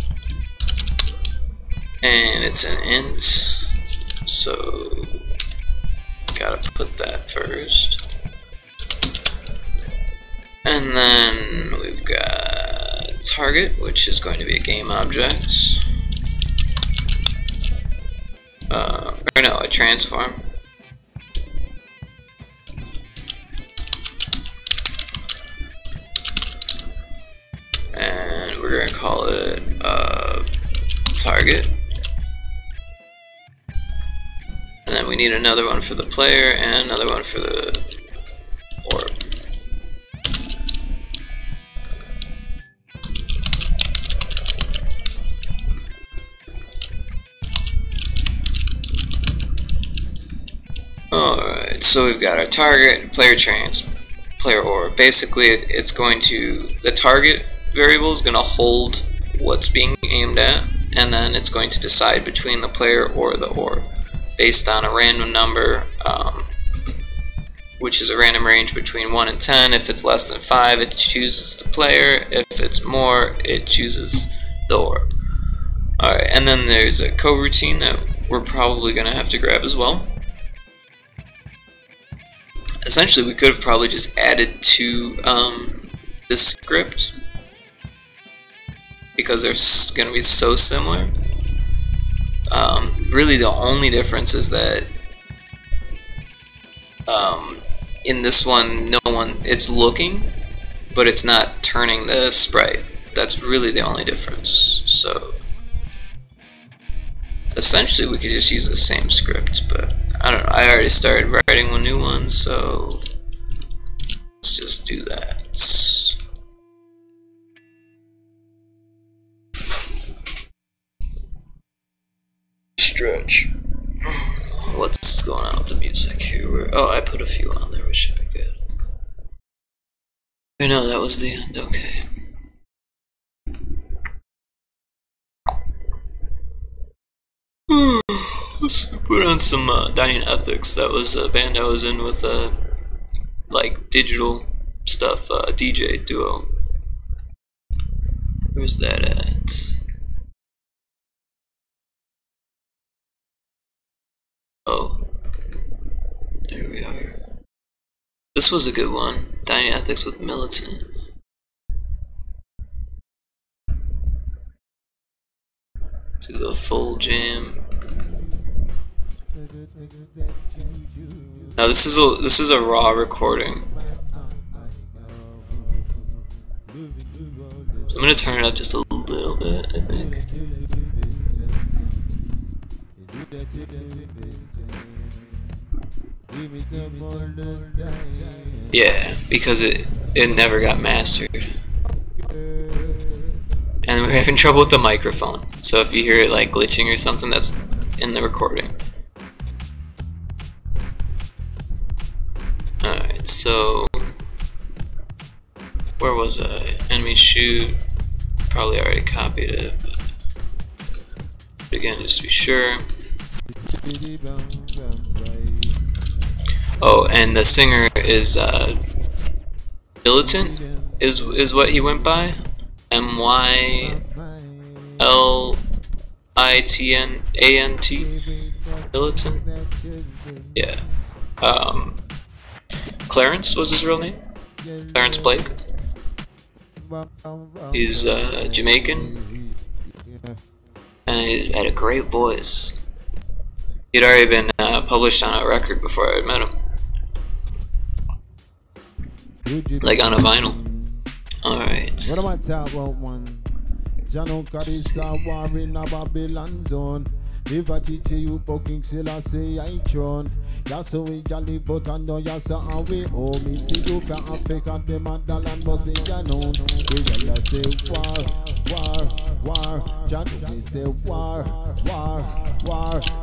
And it's an int, so gotta put that first. And then we've got target, which is going to be a game object. Or no, a transform. And we're gonna call it target. And then we need another one for the player and another one for the orb. Alright, so we've got our target, player trans, player orb. Basically, it's going to, the target variable is going to hold what's being aimed at, and then it's going to decide between the player or the orb based on a random number, which is a random range between 1 and 10. If it's less than 5, it chooses the player. If it's more, it chooses the orb. Alright, and then there's a coroutine that we're probably going to have to grab as well. Essentially, we could have probably just added to this script because they're going to be so similar. Really, the only difference is that in this one, it's looking, but it's not turning the sprite. That's really the only difference. So essentially, we could just use the same script, but I don't know. I already started writing a new one, so let's just do that. Stretch. What's going on with the music here? Oh, I put a few on there, which should be good. I know that was the end. Okay. Let's put on some Dining Ethics. That was a band I was in with like digital stuff, DJ duo. Where's that at? Oh, there we are. This was a good one. Dining Ethics with Militant. Do the full jam. Now this is a raw recording. So I'm gonna turn it up just a little bit, I think. Yeah, because it never got mastered. And we're having trouble with the microphone. So if you hear it like glitching or something, that's in the recording. Alright, so where was I? Enemy shoot. Probably already copied it, but again, just to be sure. Oh, and the singer is Militant is what he went by. MYLITNANT. Militant. Yeah. Clarence was his real name. Clarence Blake. He's Jamaican, and he had a great voice. He'd already been published on a record before I met him, like on a vinyl. Alright. What am I talking about, one? Jano Kadisa war in a Babylon zone. If I teach you fucking still I say I tron. That's how we jolly but I know you say how we owe me to you for Africa the motherland must be known. We gotta say war. John we say war.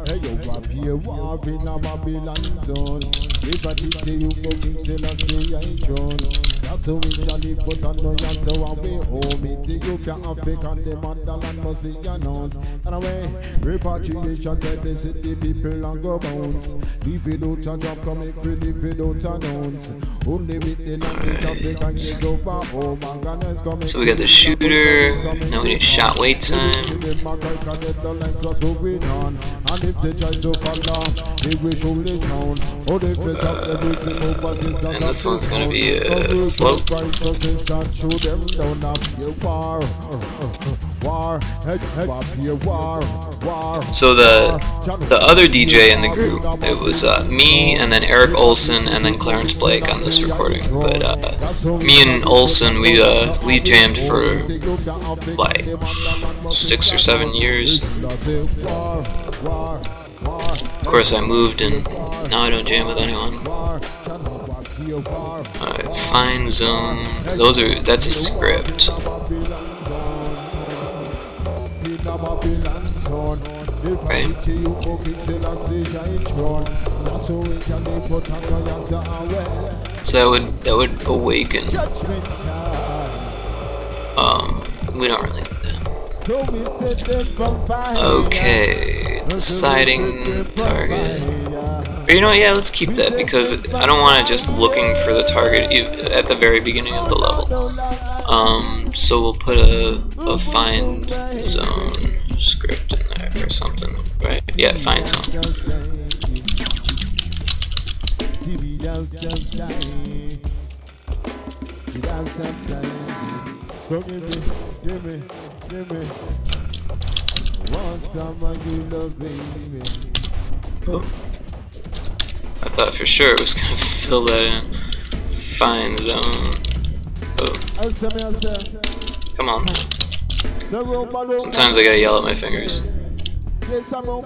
Hey you up here war in a Babylon zone. If I teach you fucking still I say I tron. That's how we jolly but I know you say how we owe me to you for Africa the motherland must be known. And away repatriation tell the city people and go bounce. Leave it out a job come make free, leave it out announce. Only with the language of the gang is over. Oh my goodness, come. So we got the shooter. Now we need shot wait time. And if they try to follow, they will surely drown. Oh, they face up everything over since. And this one's gonna be a float. So the other DJ in the group, it was me and then Eric Olson and then Clarence Blake on this recording. But me and Olson, we jammed for like 6 or 7 years. Of course, I moved and now I don't jam with anyone. Alright, fine zone. That's a script. Right. So that would awaken. We don't really need that. Okay, deciding target. But you know what, yeah, let's keep that because I don't want to just looking for the target at the very beginning of the level. So we'll put a find zone script in there or something, right? Yeah, find zone. So give me want some of you love baby. Oh. I thought for sure it was gonna fill that in. Find zone. Oh. Come on. Sometimes I gotta yell at my fingers.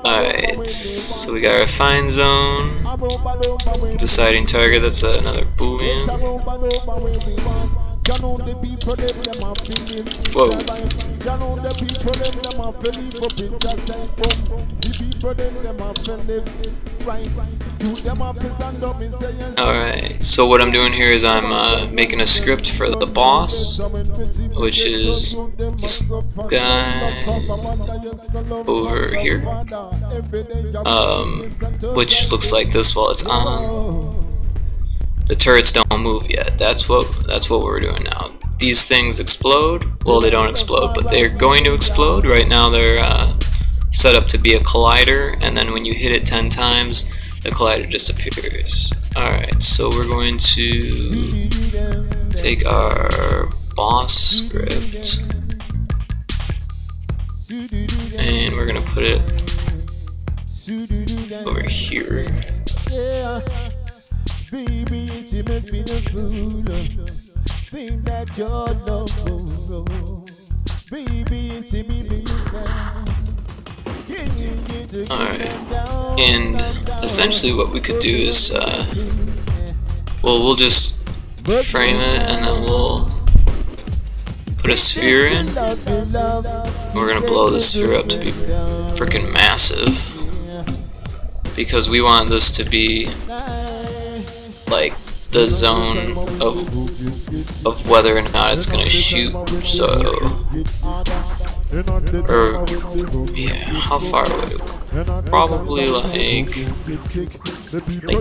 Alright, so we got our find zone. Deciding target, that's another boolean. Whoa. Alright, so what I'm doing here is I'm making a script for the boss, which is this guy over here, which looks like this while it's on. The turrets don't move yet. That's what we're doing now. These things explode. Well, they don't explode, but they're going to explode. Right now they're set up to be a collider, and then when you hit it 10 times, the collider disappears. Alright, so we're going to take our boss script and we're going to put it over here. Baby, she must be the fool. Think that you're no fool. Baby, she be Alright, and essentially what we could do is, we'll just frame it and then we'll put a sphere in. We're gonna blow the sphere up to be freaking massive because we want this to be like the zone of whether or not it's gonna shoot. So, or yeah, how far away? Probably like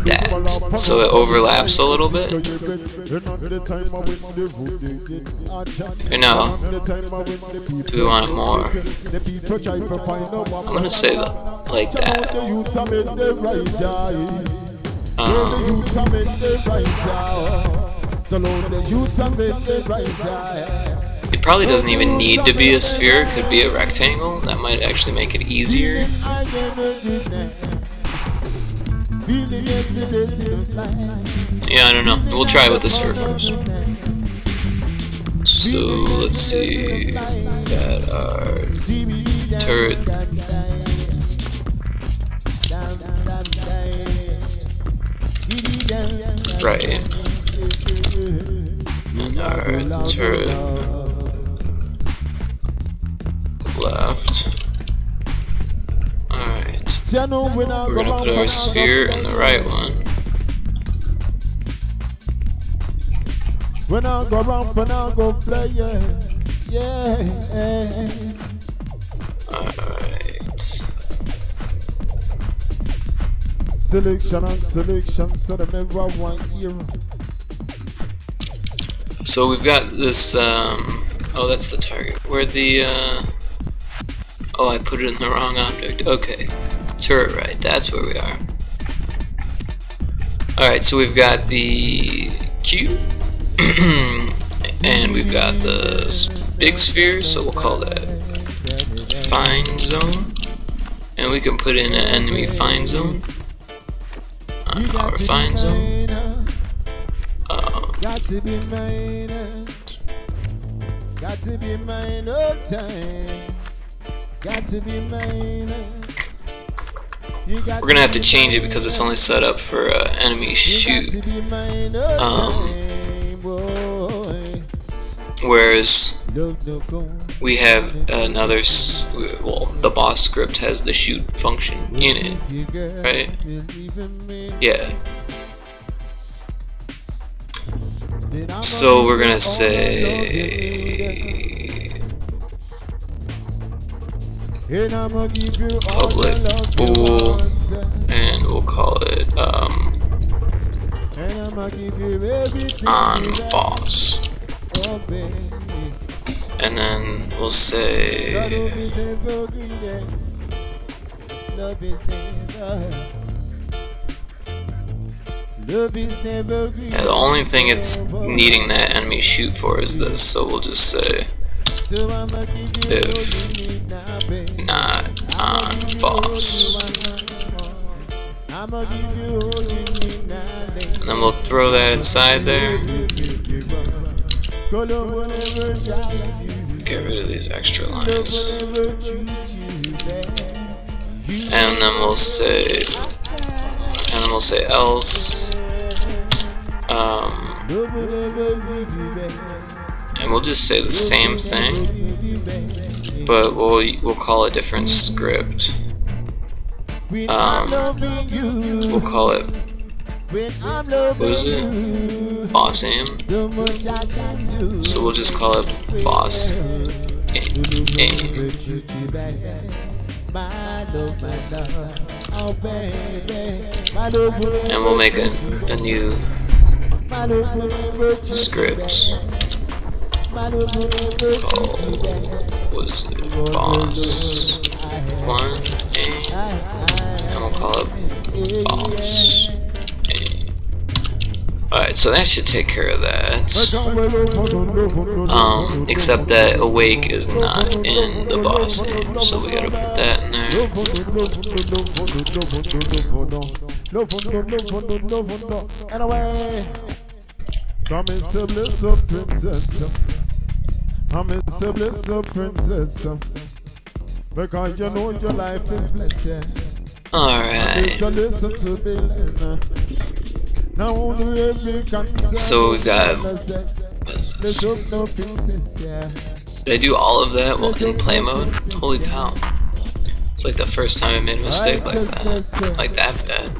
that. So it overlaps a little bit. Or no? Do we want it more? I'm gonna say like that. It probably doesn't even need to be a sphere, it could be a rectangle. That might actually make it easier. Yeah, I don't know. We'll try with the sphere first. So, let's see. Got our turret. Right. And our turret left. Alright. We're gonna put our sphere in the right one. When I go round, when I go play, yeah. Alright. Selection and selection, so the member 1 year. So we've got this, oh, that's the target. Where'd the, oh, I put it in the wrong object. Okay. Turret right, that's where we are. Alright, so we've got the cube, and we've got the big sphere, so we'll call that find zone. And we can put in an enemy find zone on our find zone. Got to be mine. Got to be mine all time. Got to be mine. We're gonna have to change it because it's only set up for enemy shoot. Whereas we have another, well, the boss script has the shoot function in it, right? Yeah. So we're gonna say public bool, and we'll call it on boss, and then we'll say yeah, the only thing it's needing that enemy shoot for is this, so we'll just say if not on boss, and then we'll throw that inside there. Get rid of these extra lines, and then we'll say else, and we'll just say the same thing, but we'll call a different script. We'll call it, what is it? Boss aim. So we'll just call it boss aim. And we'll make a new script called, was it, boss 1 aim, and we'll call it boss aim. Alright, so that should take care of that. Except that awake is not in the boss aim, so we gotta put that in because you know your life is blessed. Alright. So we've got, did I do all of that while in play mode? Holy cow. It's like the first time I made a mistake like that. Like that bad.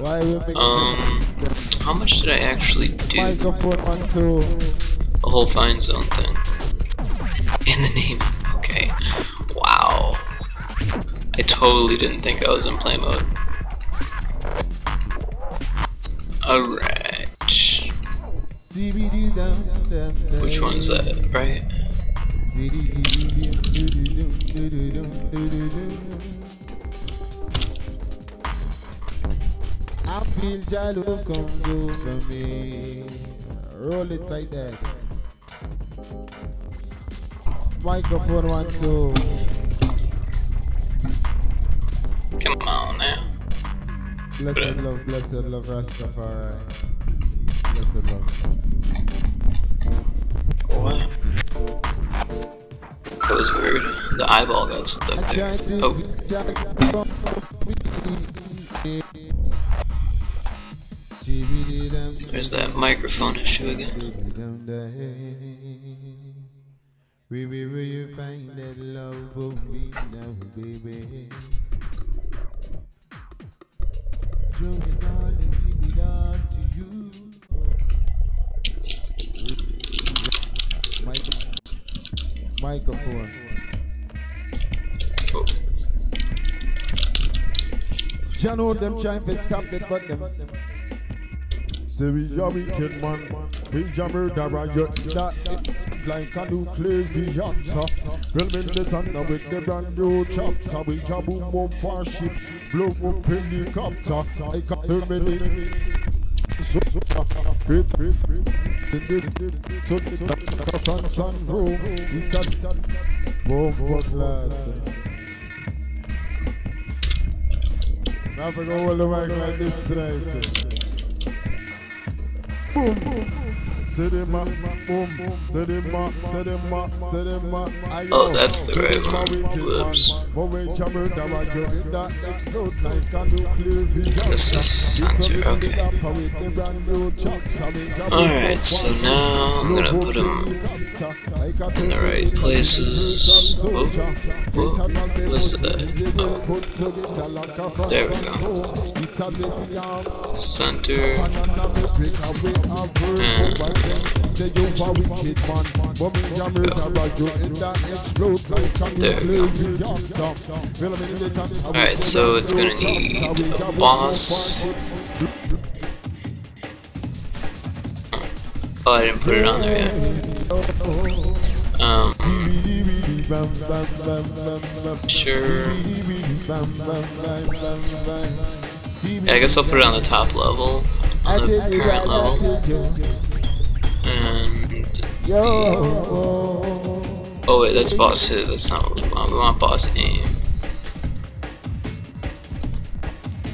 Why we mix How much did I actually do? microphone on two? A whole fine zone thing. In the name. Okay. Wow. I totally didn't think I was in play mode. Alright. Which one's that, right? I feel your love comes over me. Roll it like that. Microphone 1 2. Come on now. Blessed love, Rastafari. Blessed love. What? That was weird. The eyeball got stuck there. Oh. There's that microphone issue again. Baby, where you find that love of me now, baby? Joe, darling, give it all to you. Microphone. Oh. You know them trying to stop it, but them. Say we a wicked man, we a murderer, you're not like a nuclear reactor. Well, in the thunder with the brand new chapter, we a boom up warship, blow up helicopter. I got the minute. So, never go all the way like this tonight. Boom, boom, cinema, boom, cinema. Oh, that's the right one. Whoops. This is center, okay. Alright, so now I'm gonna put them in the right places. Whoa, whoa, what is that? Oh. There we go. Center. There we go. Alright, so it's gonna need a boss. Oh, I didn't put it on there yet. Sure. Yeah, I guess I'll put it on the top level, on the parent level. And oh wait, that's boss hit. That's not what we want. We want boss aim.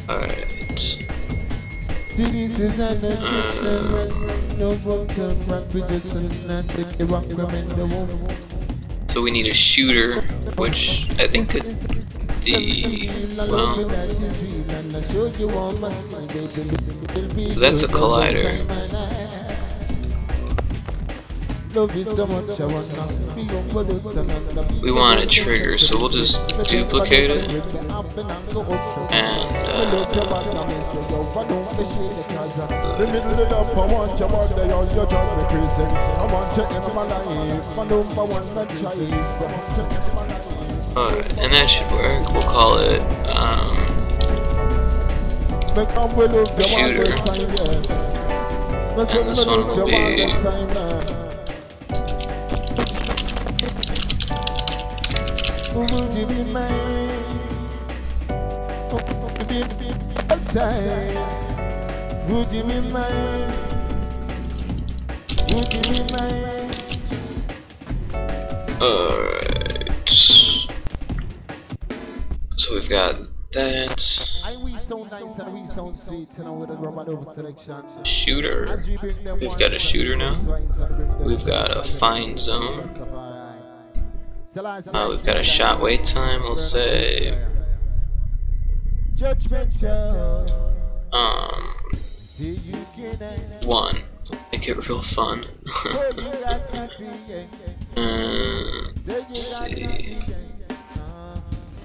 Alright. So we need a shooter, which I think could be, well, that's a collider. We want a trigger, so we'll just duplicate it and alright, and that should work. We'll call it shooter, and this one will be would you be mine? Would you be mine? Would you be mine? Alright. So we've got that. Shooter. We've got a shooter now. We've got a fine zone. We've got a shot wait time, we'll say 1. Make it real fun. Let's see.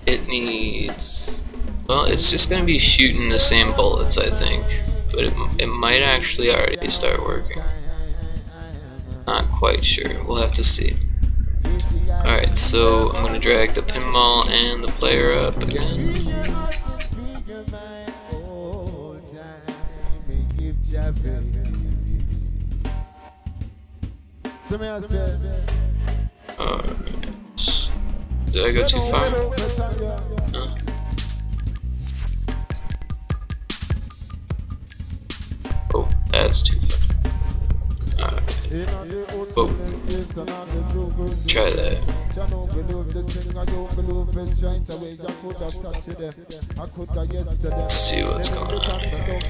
It needs Well, it's just gonna be shooting the same bullets, I think, but it might actually already start working. Not quite sure. We'll have to see. Alright, so I'm gonna drag the pinball and the player up again. Alright. Did I go too far? No. Oh, that's too far. Alright. Whoa. Try that. Let's see what's going on here.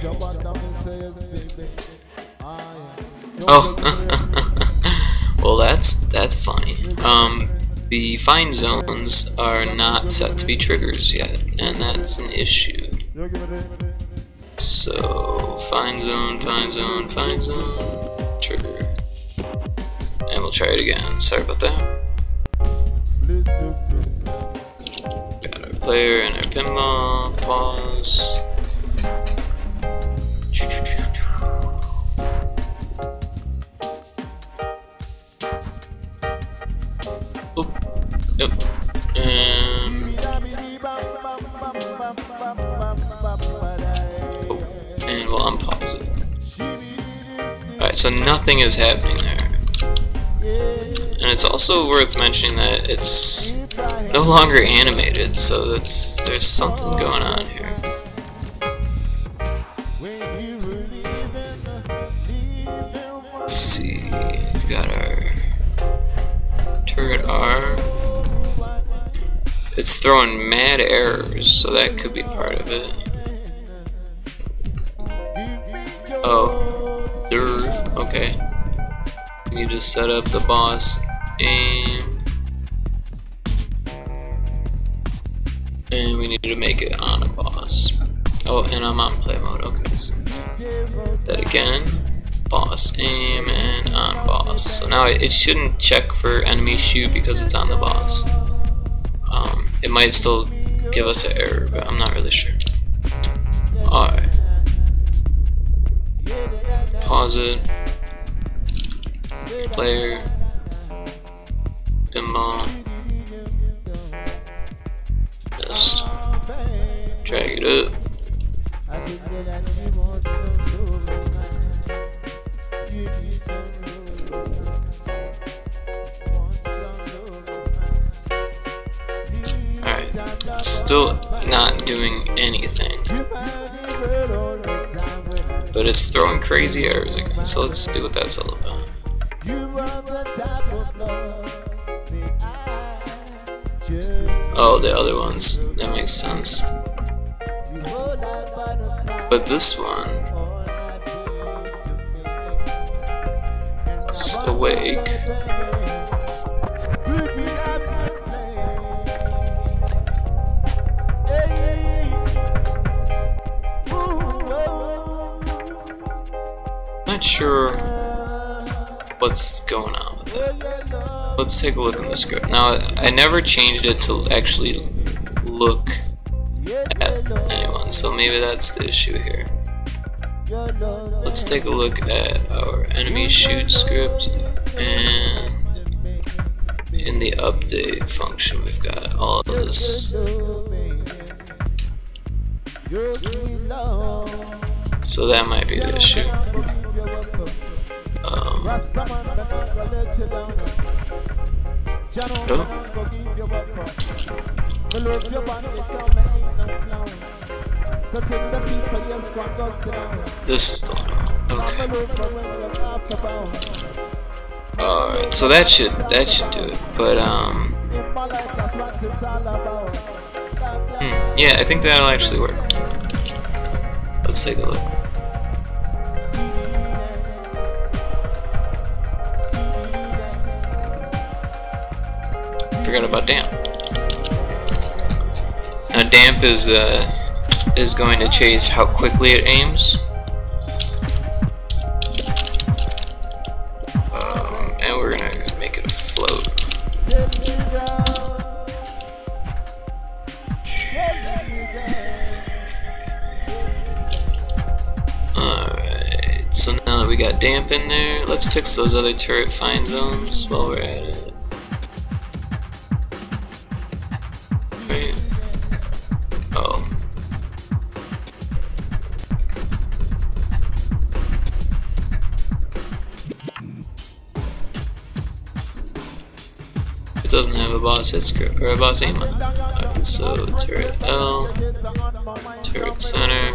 Oh, well that's funny. The find zones are not set to be triggers yet, and that's an issue. So find zone, trigger, and we'll try it again. Sorry about that. Got our player and our pinball. Pause. Oop. Yep. And we'll unpause it. Alright, so nothing is happening there. And it's also worth mentioning that it's no longer animated, so there's something going on here. Let's see, we've got our turret R. It's throwing mad errors, so that could be part of it. Oh, okay. We need to set up the boss aim, and we need to make it on a boss. Oh, and I'm on play mode. Okay, so that again, boss aim and on boss. So now it shouldn't check for enemy shoot because it's on the boss. It might still give us an error, but I'm not really sure. Alright. Pause it. Player. Pinball. Just drag it up. Alright, still not doing anything, but it's throwing crazy errors again, so let's see what that's all about. Oh, the other ones, that makes sense. But this one, it's awake. Not sure what's going on with it. Let's take a look in the script. Now, I never changed it to actually look at anyone, so maybe that's the issue here. Let's take a look at our enemy shoot script, and in the update function we've got all of this. So that might be the issue. This is the one. Okay. Alright, so that should do it. But yeah, I think that'll actually work. Let's take a look. Forgot about damp. Now damp is going to change how quickly it aims. And we're gonna make it a float. damp in there. Let's fix those other turret find zones while we're at it. Right. Oh. It doesn't have a boss hit script or a boss aim on. Alright, so turret L, turret center.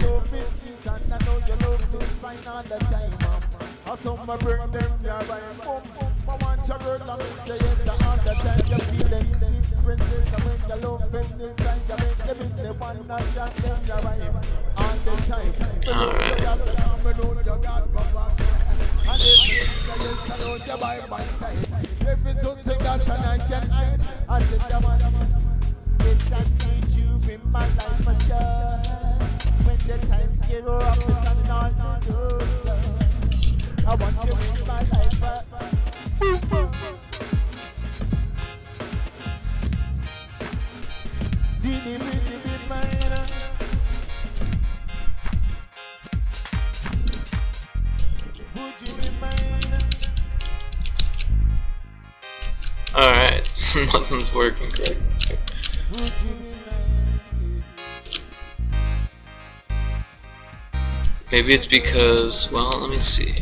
Alright, nothing's working correct. Maybe it's because, well, let me see.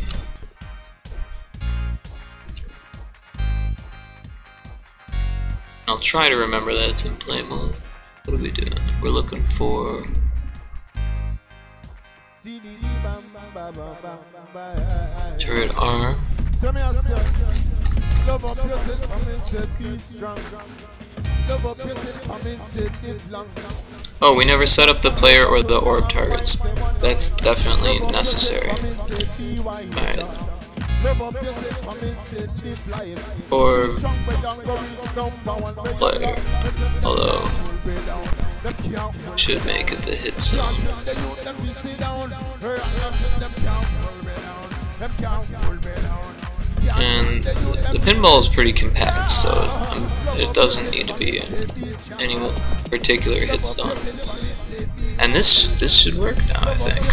I'll try to remember that it's in play mode. What are we doing? We're looking for... turret R. Oh, we never set up the player or the orb targets. That's definitely necessary. Alright. Orb player. Although should make it the hit zone. And the pinball is pretty compact, so it doesn't need to be in any particular hit zone. And this should work now, I think.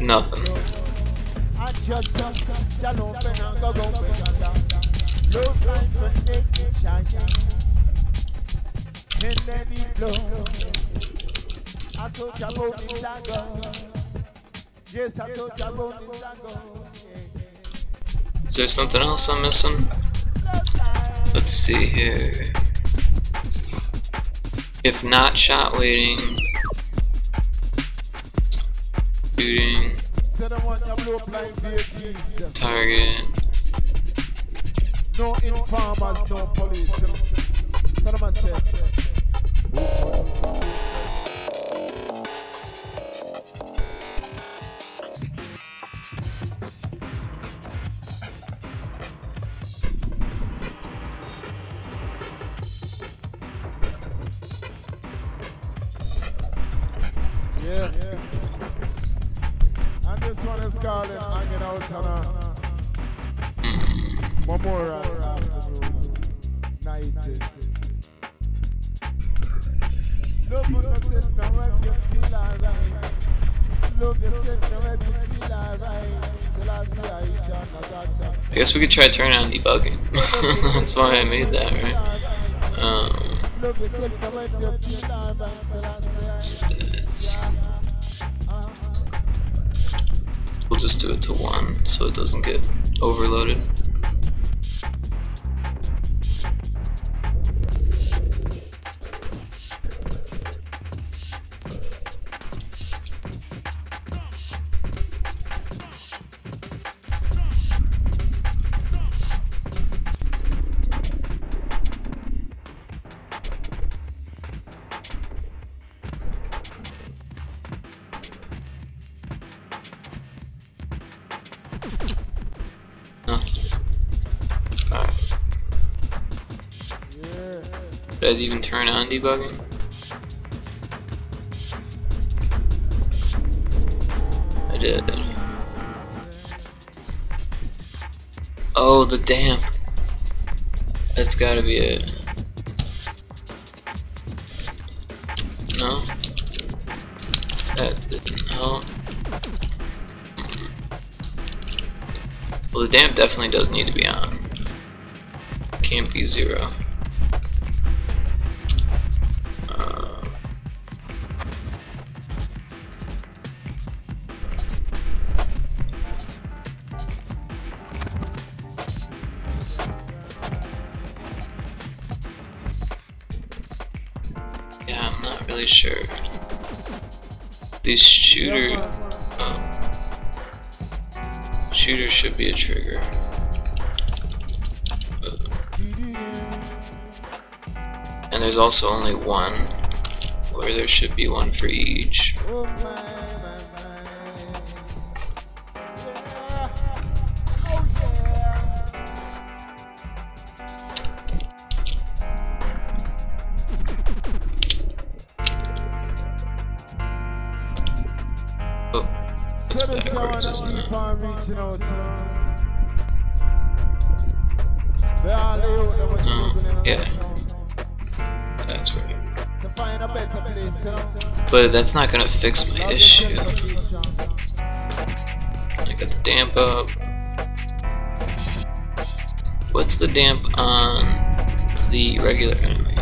Nothing. Is there something else I'm missing? Let's see here. If not shot waiting, shooting, target. No informers, no police. Yeah. And this one is called Hanging Out on a Memorial Afternoon Night. Love yourself now if you feel alright. Love yourself now if you feel alright. I guess we could try turning on debugging. That's why I made that, right? We'll just do it to 1 so it doesn't get overloaded. Nothing. Did I even turn on debugging? I did. Oh, the damp. That's gotta be it. No? That didn't help. Well, the damp definitely does need to be on. Can't be 0. Yeah, I'm not really sure. These shooter should be a trigger. And there's also only one, where there should be one for each. Backwards, isn't it? Yeah, that's right. But that's not gonna fix my issue. I got the damp up. What's the damp on the regular enemy?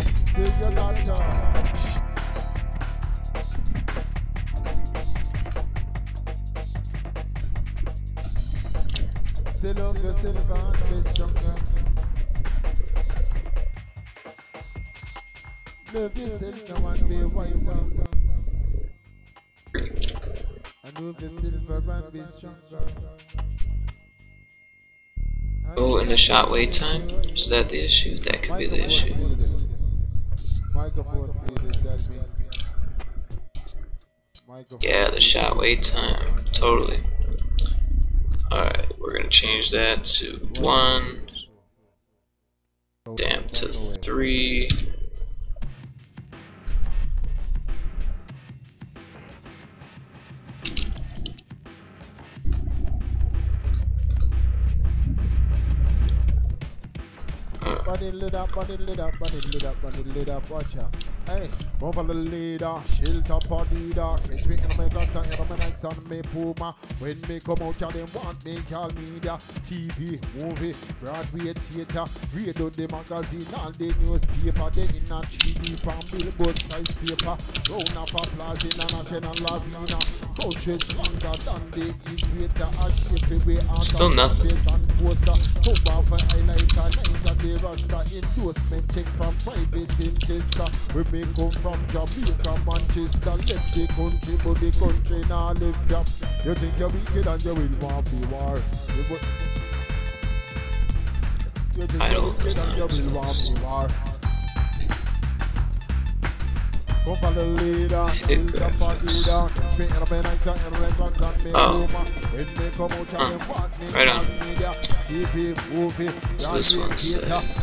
Love yourself, someone be wiser. And move yourself and be stronger. Oh, and the shot wait time? Is that the issue? That could be the issue. Yeah, the shot wait time. Totally. Alright, we're gonna change that to 1. Damp to 3. Body lit up, body lit up, body lit up, body lit up, watch out. Hey, go for the leader, shelter for leader. Catch me in my clocks and my Nikes and my Puma. When me come out and them want me call media. TV, movie, Broadway theater, radio the magazine, all the newspaper, they in a TV from billboard skyscraper. Round of applause in a national arena. Coaches longer than the equator. A shape away out still nothing. Cover for highlighter, night of the Rasta endorsement check from private investor. We may come from Jamaica, Manchester. Left the country, but the country now live job. You think you're wicked and you will want the war. You think you're wicked and you will want the war. Go for the leader, leader for leader. Speaking of my nights and my clocks and my Roma. When they come out and they want me right on. media. TV, movie, So this one's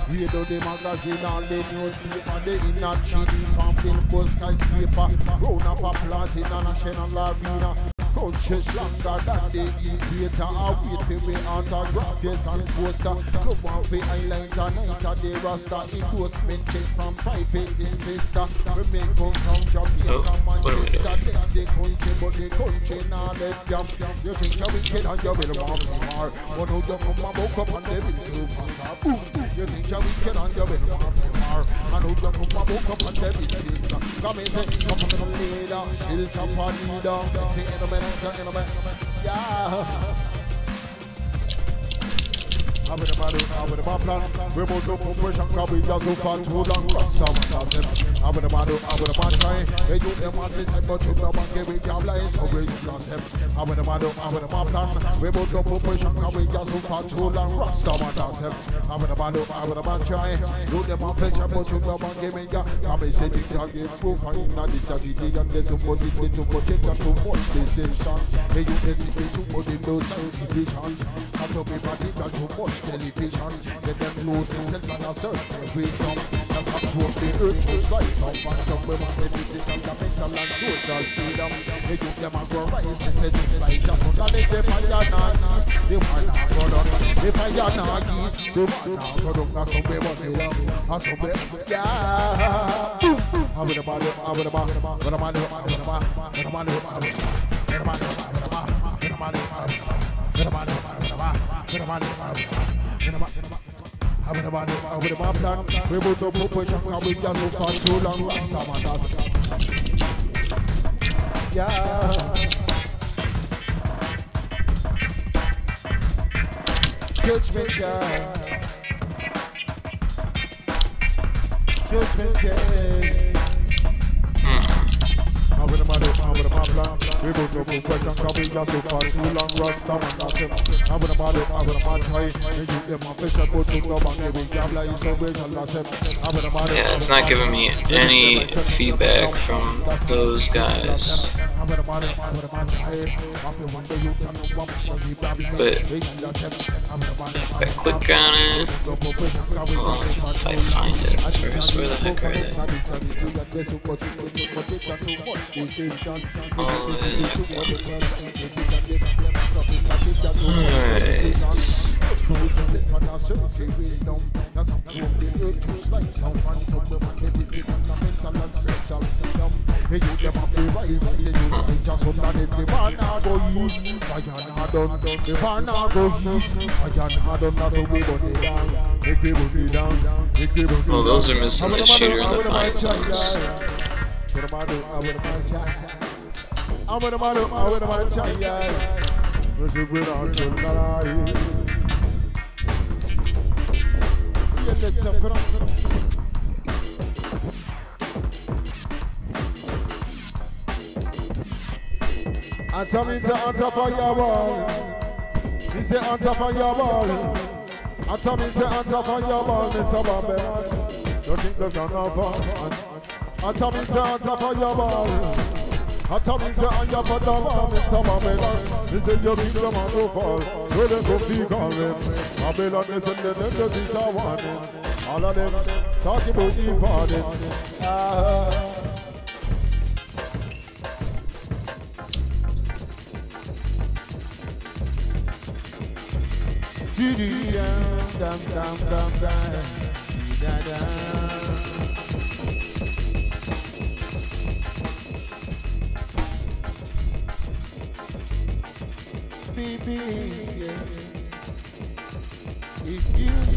radio the magazine, all the newspaper, they in a TV, from billboard skyscraper. Round of applause in a national arena. Coaches longer than the equator. I wait for me autograph, yes, and poster. Come on for highlighter, night of the Rasta endorsement check from private investor. We may come from Jamaica, Manchester. Left the country, but the country now left jam. You think you're wicked and you will want more. But now you come and woke up and they will do pass. Boom. You think you're wicked and you will want more. And now you come and woke up and they will do pass. Come and say, come on the leader, shelter for leader. Yeah. I'm with the plan. We're both up for pressure, cause we just so far too long. I'm gonna try. Hey, you them want this, but you don't want to give it your life. So we lost him. I'm gonna plan. We both go pushing, cause we just so far too long. Rasta man does him. I'm gonna try. You them want this, but you don't want to give it your. Come and say things are getting proof. I'm not disagree and get somebody to protect and to watch this station. Hey, you can see too much in those science vision. Have to be party that too much television. Let them lose themselves and a search for wisdom. That's how to the earth just like some phantom. We want the physical, the mental and social freedom. They give them a go rise and say just like just underneath the fire nagis. They want to go down, the fire nagis. They want to go down, that's how we want it up. That's how we, yeah. I'm with the body, I'm with the body, I'm with the body, I'm with the body, I'm with the body, I'm with the plan. We both do push and we just so far too long. Yeah. Judgment, yeah. Judgment, yeah. I'm with the plan. We both know question can be just so far too long. Rasta man, that's him. I'm with the man try. You get my fish and go to the bank. We can lie so big and that's him. Yeah, it's not giving me any feedback from those guys. But if I click on it, well, if I find it first, where the heck are they? Oh, alright. Well, those are missing the shooter and the fine zones. And tell me say on top of your wall. He say on top of your wall. And tell me say on top of your wall, Mr. Babylon. Don't think there's no fall. And tell me say on top of your wall. And tell me say on your foot of wall, Mr. Babylon. He say your kingdom and go fall. Where they go fig on them. Babylon, listen to them, the things I want. All of them talking about the party.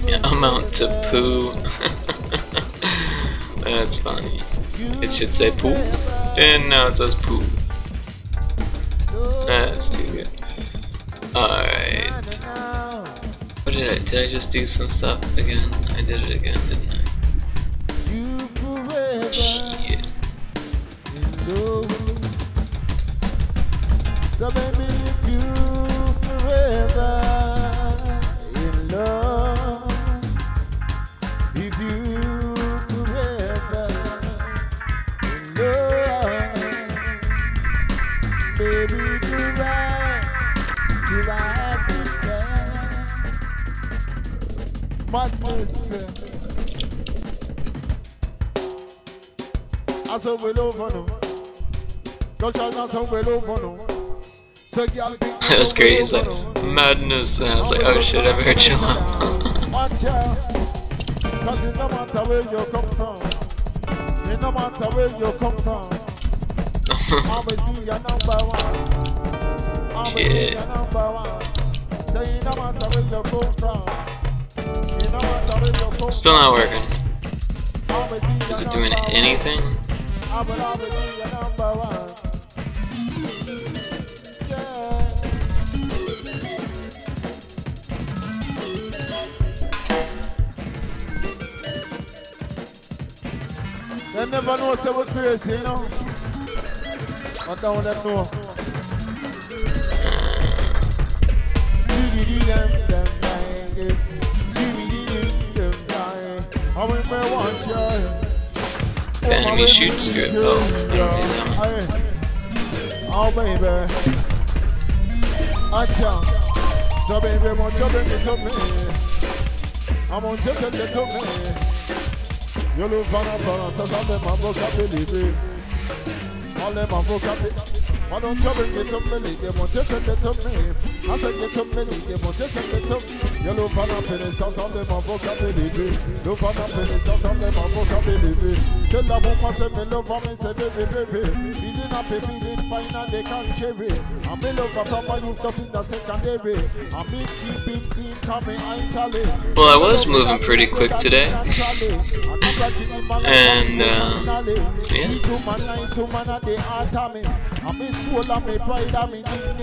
Yeah, amount to poo. That's funny. It should say poo, and now it says poo. That's too good. Alright. What did I just do some stuff again? I did it again, didn't I? Shit. So baby, if you forever in love, if you forever in love, baby, do right to tell madness. I saw well over no. That was great, he's like, madness, and I was like, oh shit, I've heard you long. Cause it no matter where you come from, it no matter where you come from, always be your number one, always be your number one. So it no matter where you come from, it no matter where you come from. Still not working. Is it doing anything? I will always be your number one. They never know say we're crazy, you know. I don't let them know. Enemy shoot script. Oh, I don't need that one. Oh baby, acha, so baby, want you bring it to me. I want you to get to me. You look for a balance, so some them a vocabulary. All them a vocabulary. Why don't you bring it to me? They want you to get to me. I said get to me, they want you to get to me. You look for a penis, so some them a vocabulary. Look for a penis, so some them a vocabulary. Tell the woman say me love her, me say baby, baby. Feeling happy, feeling fine and they can't cherry. And me love her from my youth up in the secondary. And me keep it clean, coming Italy. Well, I was moving pretty quick today. And,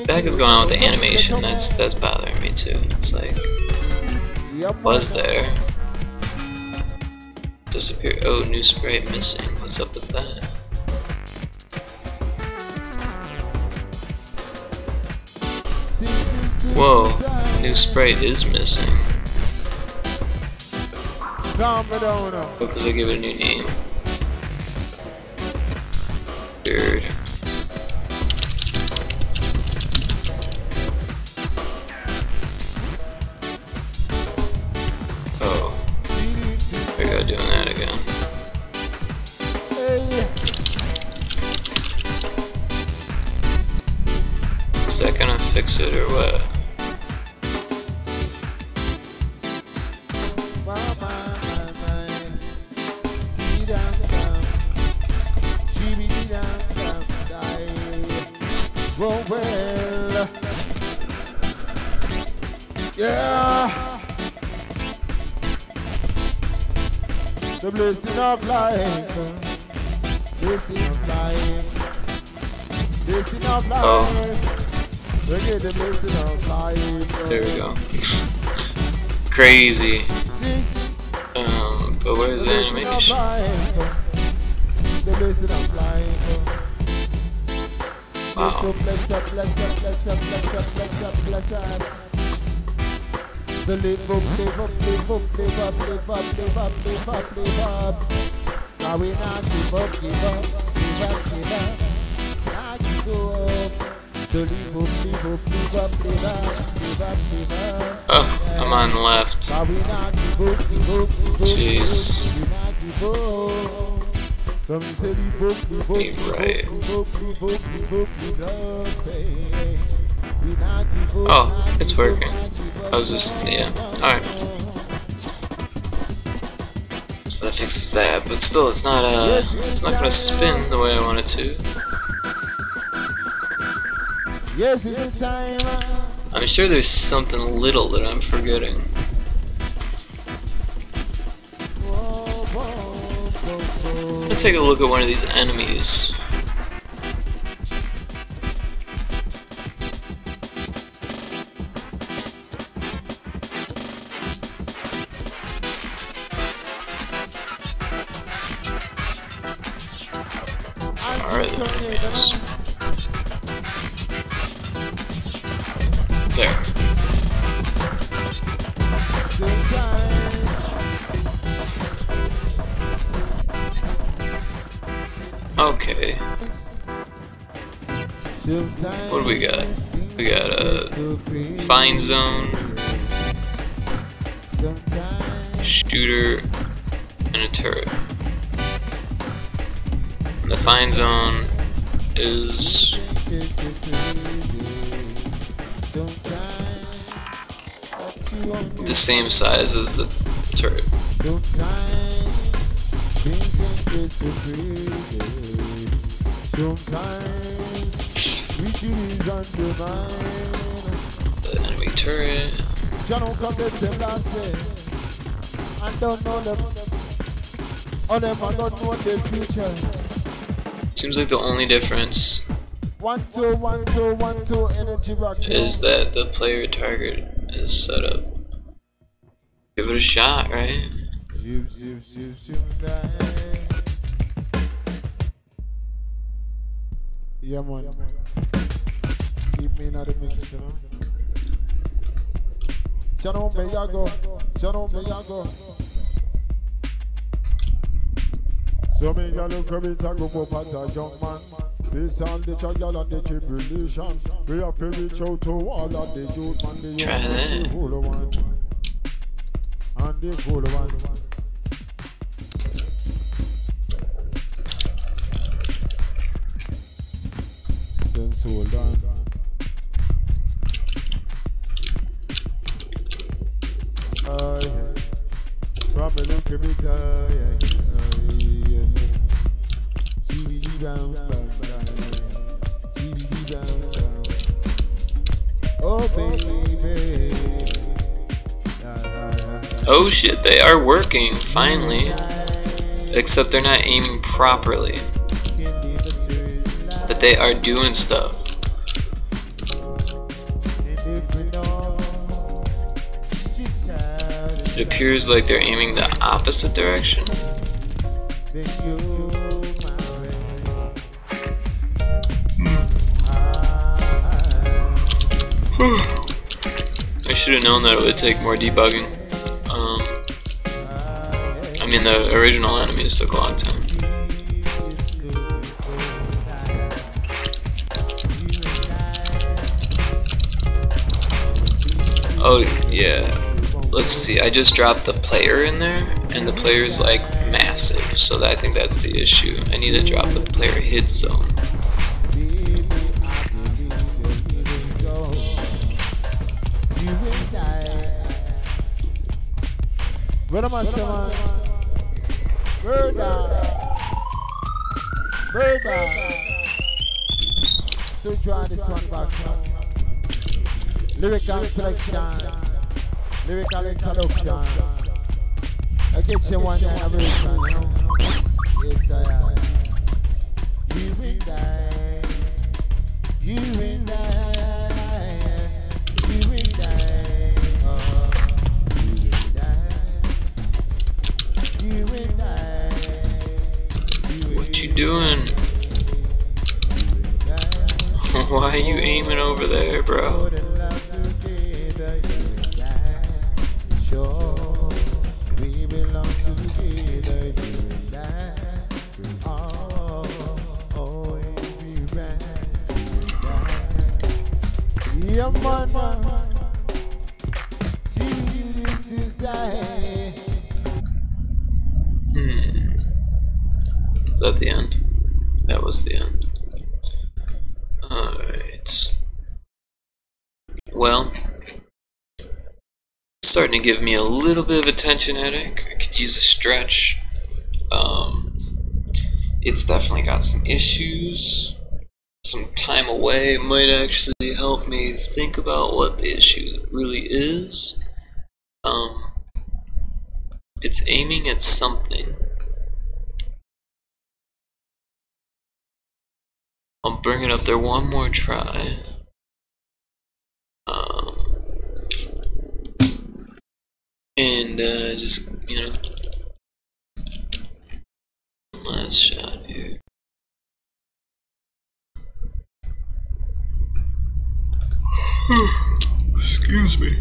the heck is going on with the animation? That's bothering me too. It's like, was there? Disappear. Oh, new sprite missing. What's up with that? Whoa, new sprite is missing. Oh, because I give it a new name. Weird. Oh, we go doing that again. Is that gonna fix it or what? Well, yeah, the blessing of life, blessing of life, blessing of life. Oh. We get the blessing of life. There we go. Crazy. But where's the animation? The blessing of life. Wow. Bless up. So live up. Now we not give up. Now you go up. So live up. Oh, I'm on the left. Now we not give up. Jeez. Right. Oh, it's working. I was just, yeah. Alright. So that fixes that, but still it's not gonna spin the way I want it to. Yes, it's time. I'm sure there's something little that I'm forgetting. Let's take a look at one of these enemies. Are the enemies? There. Okay. What do we got? We got a fine zone, shooter, and a turret. The fine zone is the same size as the turret. The enemy turret. Seems like the only difference is that the player target is set up. Give it a shot, right? Yeah, man. Keep me in the mix, you know. Channel me, ya go. Channel me, ya go. So me, ya look a bit, I go up at a young man. This and the trial and the tribulation. We have to reach out to all of the youth and the young and the whole one. And the whole one. Then hold on. From a little bit, CBD down, CBD down. Oh baby. Oh shit, they are working, finally. Except they're not aiming properly. But they are doing stuff. It appears like they're aiming the opposite direction. I should have known that it would take more debugging. I mean, the original enemies took a long time. Oh, yeah. Let's see, I just dropped the player in there, and the player's like massive, so I think that's the issue. I need to drop the player hit zone. Where am I, someone? Murder! So draw this one back now. Lyrical selection. Lyrical introduction. I get you one generation, you know? Yes, I am. You will die. You will die. You will die. Oh, you will die. You will die. What you doing? Why are you aiming over there, bro? We belong together, you and I. Always be right. Yeah, man. See this inside. Is that the end? That was the end. Alright. Well, it's starting to give me a little bit of a tension headache. I could use a stretch. It's definitely got some issues. Some time away might actually help me think about what the issue really is. It's aiming at something. I'll bring it up there one more try. And just, you know, last shot here. Excuse me.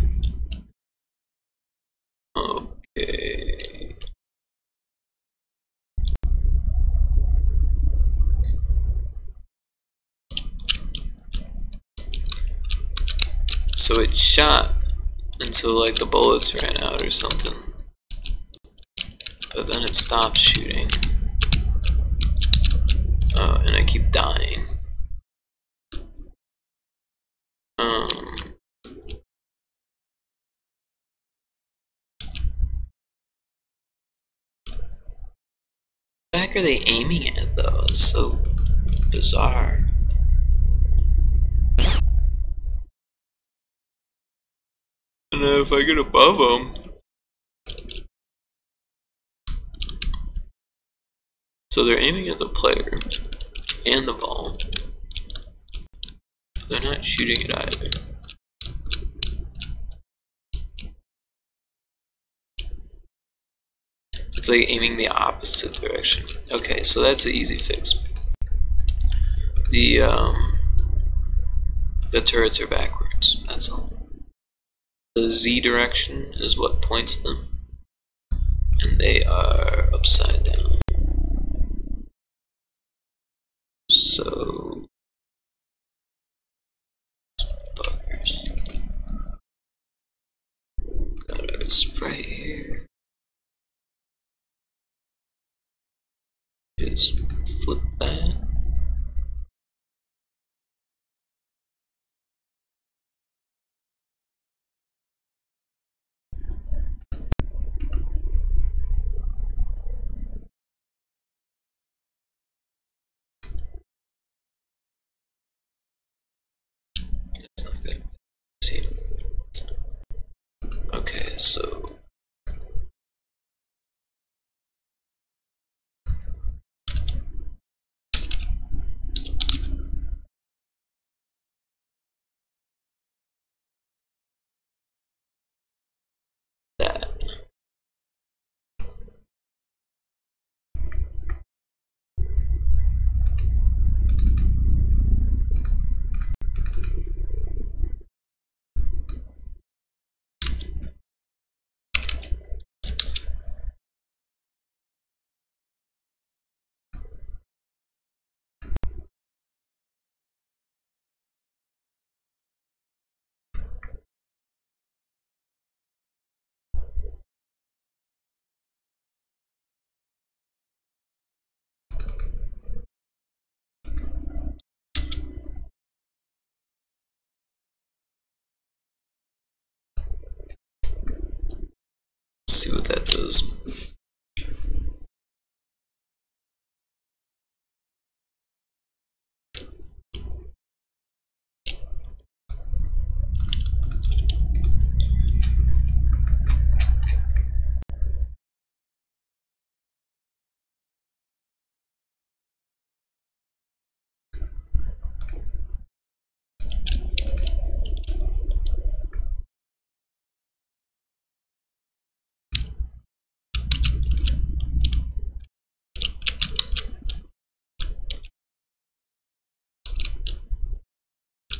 Okay. So it shot until like the bullets ran out or something, but then it stopped shooting. And I keep dying. What the heck are they aiming at though? It's so bizarre. And if I get above them, so they're aiming at the player and the ball. They're not shooting it either. It's like aiming the opposite direction. Okay, so that's an easy fix. the turrets are backwards. That's all. The Z direction is what points them, and they are upside down. So, buggers. Got our spray here. Just flip that. That's not good. See. Okay, so that. See what that does.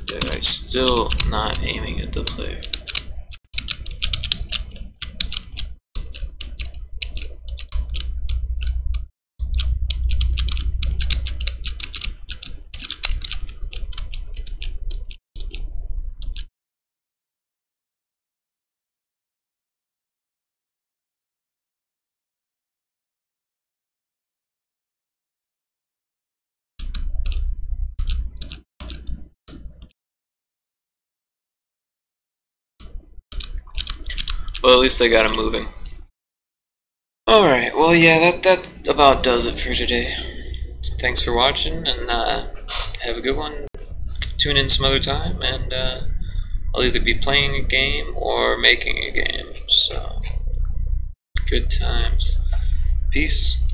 They're still not aiming at the player. Well, at least I got him moving. Alright, well yeah, that about does it for today. Thanks for watching, and have a good one. Tune in some other time, and I'll either be playing a game or making a game, so good times. Peace.